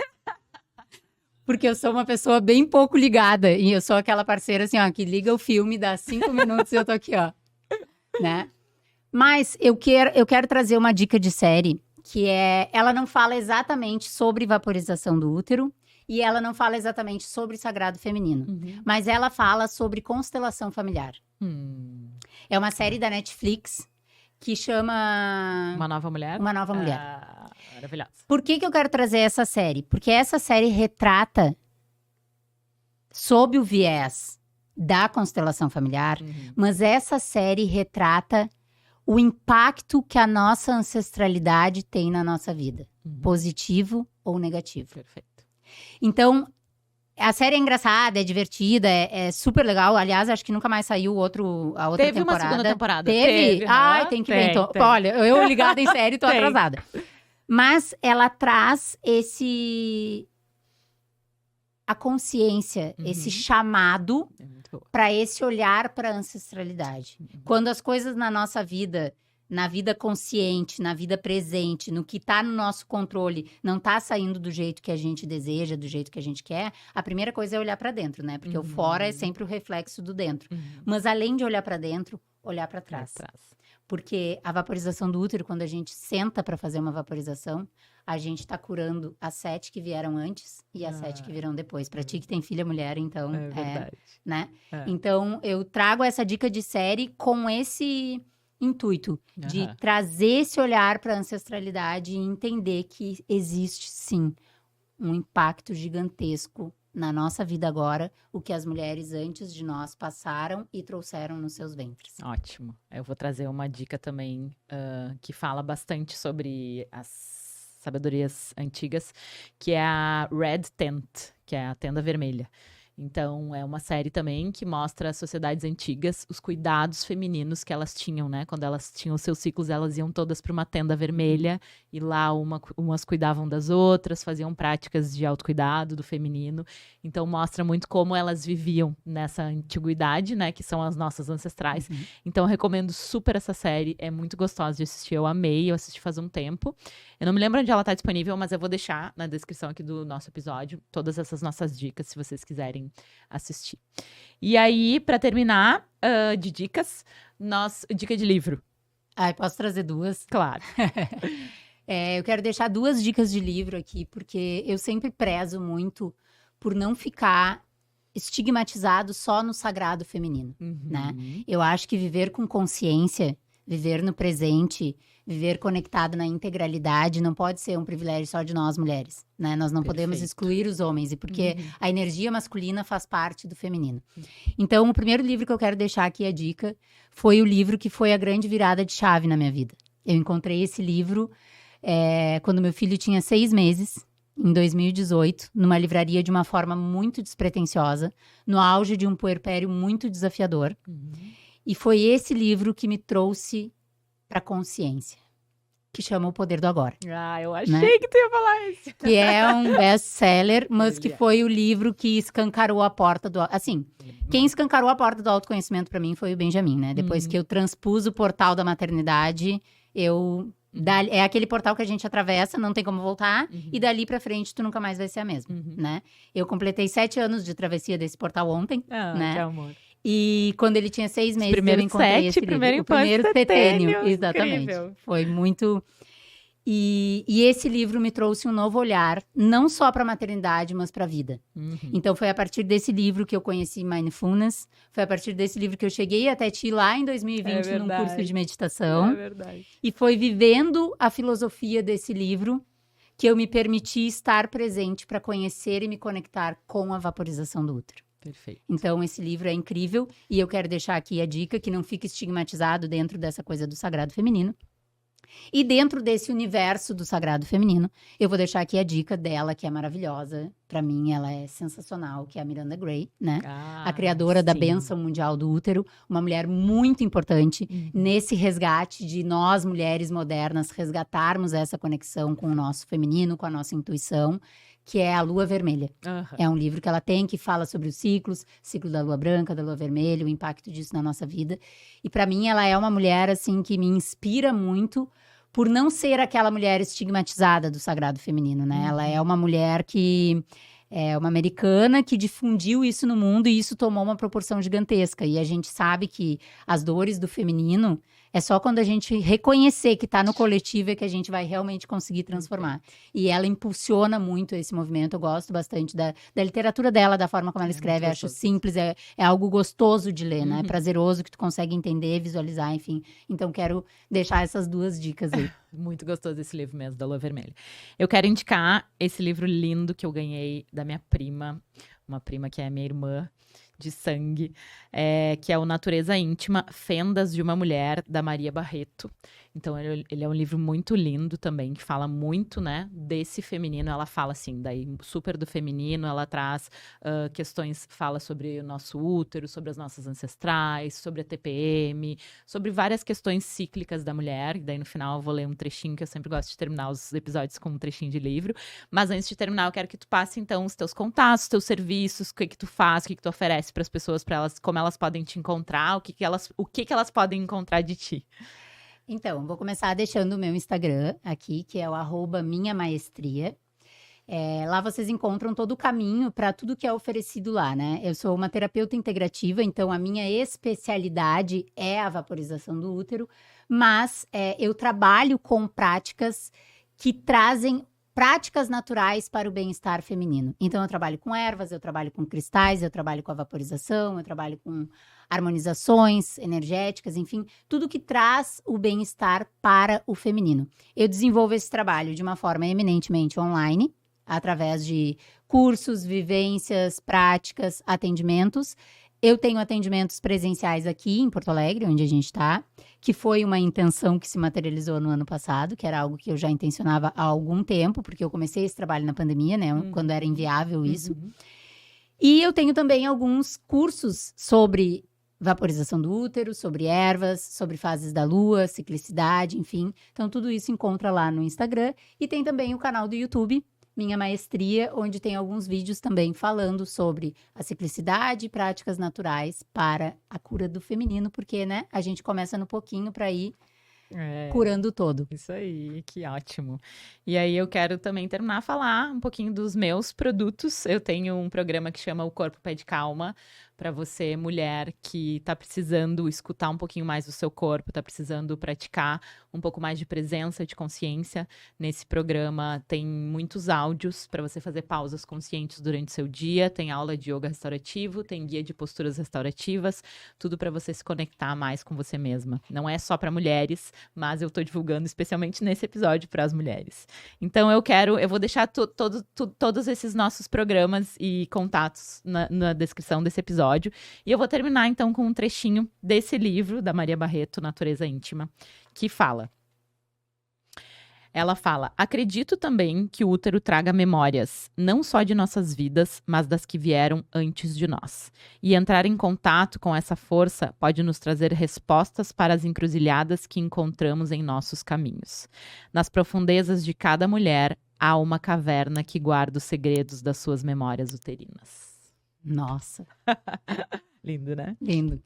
Porque eu sou uma pessoa bem pouco ligada. E eu sou aquela parceira assim, ó, que liga o filme, dá 5 minutos e eu tô aqui, ó. Né? Mas eu quero trazer uma dica de série que ela não fala exatamente sobre vaporização do útero e ela não fala exatamente sobre sagrado feminino, mas ela fala sobre constelação familiar. É uma série da Netflix que chama... Uma Nova Mulher? Uma Nova Mulher. Maravilhosa. Por que eu quero trazer essa série? Porque essa série retrata, sob o viés da constelação familiar, mas essa série retrata o impacto que a nossa ancestralidade tem na nossa vida. Positivo ou negativo. Perfeito. Então, a série é engraçada, é divertida, é super legal. Aliás, acho que nunca mais saiu a outra temporada. Teve uma segunda temporada. Teve? Ai, tem que ver então. Olha, eu ligada em série, tô atrasada. Mas ela traz a consciência, esse chamado para esse olhar para a ancestralidade. Quando as coisas na nossa vida na vida consciente, na vida presente, no que está no nosso controle, não está saindo do jeito que a gente deseja, do jeito que a gente quer, a primeira coisa é olhar para dentro, né? Porque o fora é sempre o reflexo do dentro. Mas além de olhar para dentro, olhar para trás. Porque a vaporização do útero, quando a gente senta para fazer uma vaporização, a gente está curando as 7 que vieram antes e as 7 que virão depois. Para ti que tem filha mulher, então, É verdade. né? Então, eu trago essa dica de série com esse intuito de trazer esse olhar para a ancestralidade e entender que existe, sim, um impacto gigantesco na nossa vida agora, o que as mulheres antes de nós passaram e trouxeram nos seus ventres. Ótimo. Eu vou trazer uma dica também que fala bastante sobre as sabedorias antigas, que é a Red Tent, que é a tenda vermelha. Então, é uma série também que mostra as sociedades antigas, os cuidados femininos que elas tinham, né? Quando elas tinham os seus ciclos, elas iam todas para uma tenda vermelha e lá umas cuidavam das outras, faziam práticas de autocuidado do feminino. Então, mostra muito como elas viviam nessa antiguidade, né? Que são as nossas ancestrais. Então, eu recomendo super essa série, é muito gostosa de assistir. Eu amei, eu assisti faz um tempo. Eu não me lembro onde ela está disponível, mas eu vou deixar na descrição aqui do nosso episódio todas essas nossas dicas, se vocês quiserem assistir. E aí, para terminar de dicas, dica de livro. Posso trazer 2? Claro. Eu quero deixar 2 dicas de livro aqui, porque eu sempre prezo muito por não ficar estigmatizado só no sagrado feminino, né? Eu acho que viver com consciência, viver no presente, viver conectado na integralidade não pode ser um privilégio só de nós mulheres, né? Nós não podemos excluir os homens, e porque a energia masculina faz parte do feminino. Então, o primeiro livro que eu quero deixar aqui a dica foi o livro que foi a grande virada de chave na minha vida. Eu encontrei esse livro quando meu filho tinha 6 meses, em 2018, numa livraria de uma forma muito despretensiosa, no auge de um puerpério muito desafiador. E foi esse livro que me trouxe para a consciência, que chama O Poder do Agora. Eu achei que tu ia falar isso. Que é um best-seller, mas que foi o livro que escancarou a porta do... Assim, quem escancarou a porta do autoconhecimento para mim foi o Benjamin, né? Depois que eu transpus o portal da maternidade, é aquele portal que a gente atravessa, não tem como voltar, e dali pra frente tu nunca mais vai ser a mesma, né? Eu completei 7 anos de travessia desse portal ontem, né? Que amor. E quando ele tinha 6 meses, eu encontrei esse livro. O primeiro setênio, exatamente. Incrível. Foi muito... E esse livro me trouxe um novo olhar, não só para a maternidade, mas para a vida. Então, foi a partir desse livro que eu conheci Mindfulness, foi a partir desse livro que eu cheguei até ti lá em 2020 num curso de meditação. É verdade. E foi vivendo a filosofia desse livro que eu me permiti estar presente para conhecer e me conectar com a vaporização do útero. Perfeito. Então, esse livro é incrível e eu quero deixar aqui a dica que não fique estigmatizado dentro dessa coisa do sagrado feminino. E dentro desse universo do sagrado feminino, eu vou deixar aqui a dica dela, que é maravilhosa. Para mim, ela é sensacional, que é a Miranda Gray, né? A criadora da Bênção Mundial do Útero. Uma mulher muito importante nesse resgate de nós, mulheres modernas, resgatarmos essa conexão com o nosso feminino, com a nossa intuição, que é a Lua Vermelha. É um livro que ela tem, que fala sobre os ciclos, ciclo da Lua Branca, da Lua Vermelha, o impacto disso na nossa vida. E para mim, ela é uma mulher, assim, que me inspira muito por não ser aquela mulher estigmatizada do sagrado feminino, né? Ela é uma mulher que é uma americana que difundiu isso no mundo e isso tomou uma proporção gigantesca. E a gente sabe que as dores do feminino é só quando a gente reconhecer que está no coletivo é que a gente vai realmente conseguir transformar. E ela impulsiona muito esse movimento. Eu gosto bastante da literatura dela, da forma como ela escreve. Acho simples, é algo gostoso de ler, né? É prazeroso, que tu consegue entender, visualizar, enfim. Então, quero deixar essas 2 dicas aí. Muito gostoso esse livro mesmo, da Lua Vermelha. Eu quero indicar esse livro lindo que eu ganhei da minha prima, uma prima que é minha irmã de sangue, que é o Natureza Íntima, Fendas de uma Mulher, da Maria Barreto. Então, ele é um livro muito lindo também, que fala muito, né, desse feminino. Ela fala, assim, daí super do feminino, ela traz questões, fala sobre o nosso útero, sobre as nossas ancestrais, sobre a TPM, sobre várias questões cíclicas da mulher. E daí, no final, eu vou ler um trechinho, que eu sempre gosto de terminar os episódios com um trechinho de livro. Mas antes de terminar, eu quero que tu passe, então, os teus contatos, os teus serviços, o que tu faz, o que tu oferece para as pessoas, como elas podem te encontrar, o que elas podem encontrar de ti. Então, vou começar deixando o meu Instagram aqui, que é o @minhamaestria. Lá vocês encontram todo o caminho para tudo que é oferecido lá, né? Eu sou uma terapeuta integrativa, então a minha especialidade é a vaporização do útero, mas eu trabalho com práticas que trazem práticas naturais para o bem-estar feminino. Então eu trabalho com ervas, eu trabalho com cristais, eu trabalho com a vaporização, eu trabalho com harmonizações energéticas, enfim, tudo que traz o bem-estar para o feminino. Eu desenvolvo esse trabalho de uma forma eminentemente online, através de cursos, vivências, práticas, atendimentos. Eu tenho atendimentos presenciais aqui em Porto Alegre, onde a gente está, que foi uma intenção que se materializou no ano passado, que era algo que eu já intencionava há algum tempo, porque eu comecei esse trabalho na pandemia, né, quando era inviável isso. E eu tenho também alguns cursos sobre vaporização do útero, sobre ervas, sobre fases da lua, ciclicidade, enfim. Então, tudo isso encontra lá no Instagram. E tem também o canal do YouTube, Minha Maestria, onde tem alguns vídeos também falando sobre a ciclicidade e práticas naturais para a cura do feminino, porque, né, a gente começa no pouquinho para ir curando todo. Isso aí, que ótimo. E aí eu quero também terminar a falar um pouquinho dos meus produtos. Eu tenho um programa que chama O Corpo Pede Calma, para você, mulher, que está precisando escutar um pouquinho mais do seu corpo, está precisando praticar um pouco mais de presença, de consciência. Nesse programa tem muitos áudios para você fazer pausas conscientes durante o seu dia, tem aula de yoga restaurativo, tem guia de posturas restaurativas, tudo para você se conectar mais com você mesma. Não é só para mulheres, mas eu estou divulgando especialmente nesse episódio para as mulheres. Então eu vou deixar todos esses nossos programas e contatos na descrição desse episódio. E eu vou terminar, então, com um trechinho desse livro, da Maria Barreto, Natureza Íntima, que fala. Ela fala: acredito também que o útero traga memórias, não só de nossas vidas, mas das que vieram antes de nós. E entrar em contato com essa força pode nos trazer respostas para as encruzilhadas que encontramos em nossos caminhos. Nas profundezas de cada mulher, há uma caverna que guarda os segredos das suas memórias uterinas. Nossa. Lindo, né? Lindo.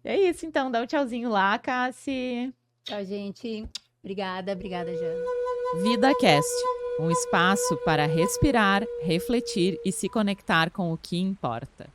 É isso, então. Dá um tchauzinho lá, Cassi. Tchau, gente. Obrigada, Jana. VidaCast, um espaço para respirar, refletir e se conectar com o que importa.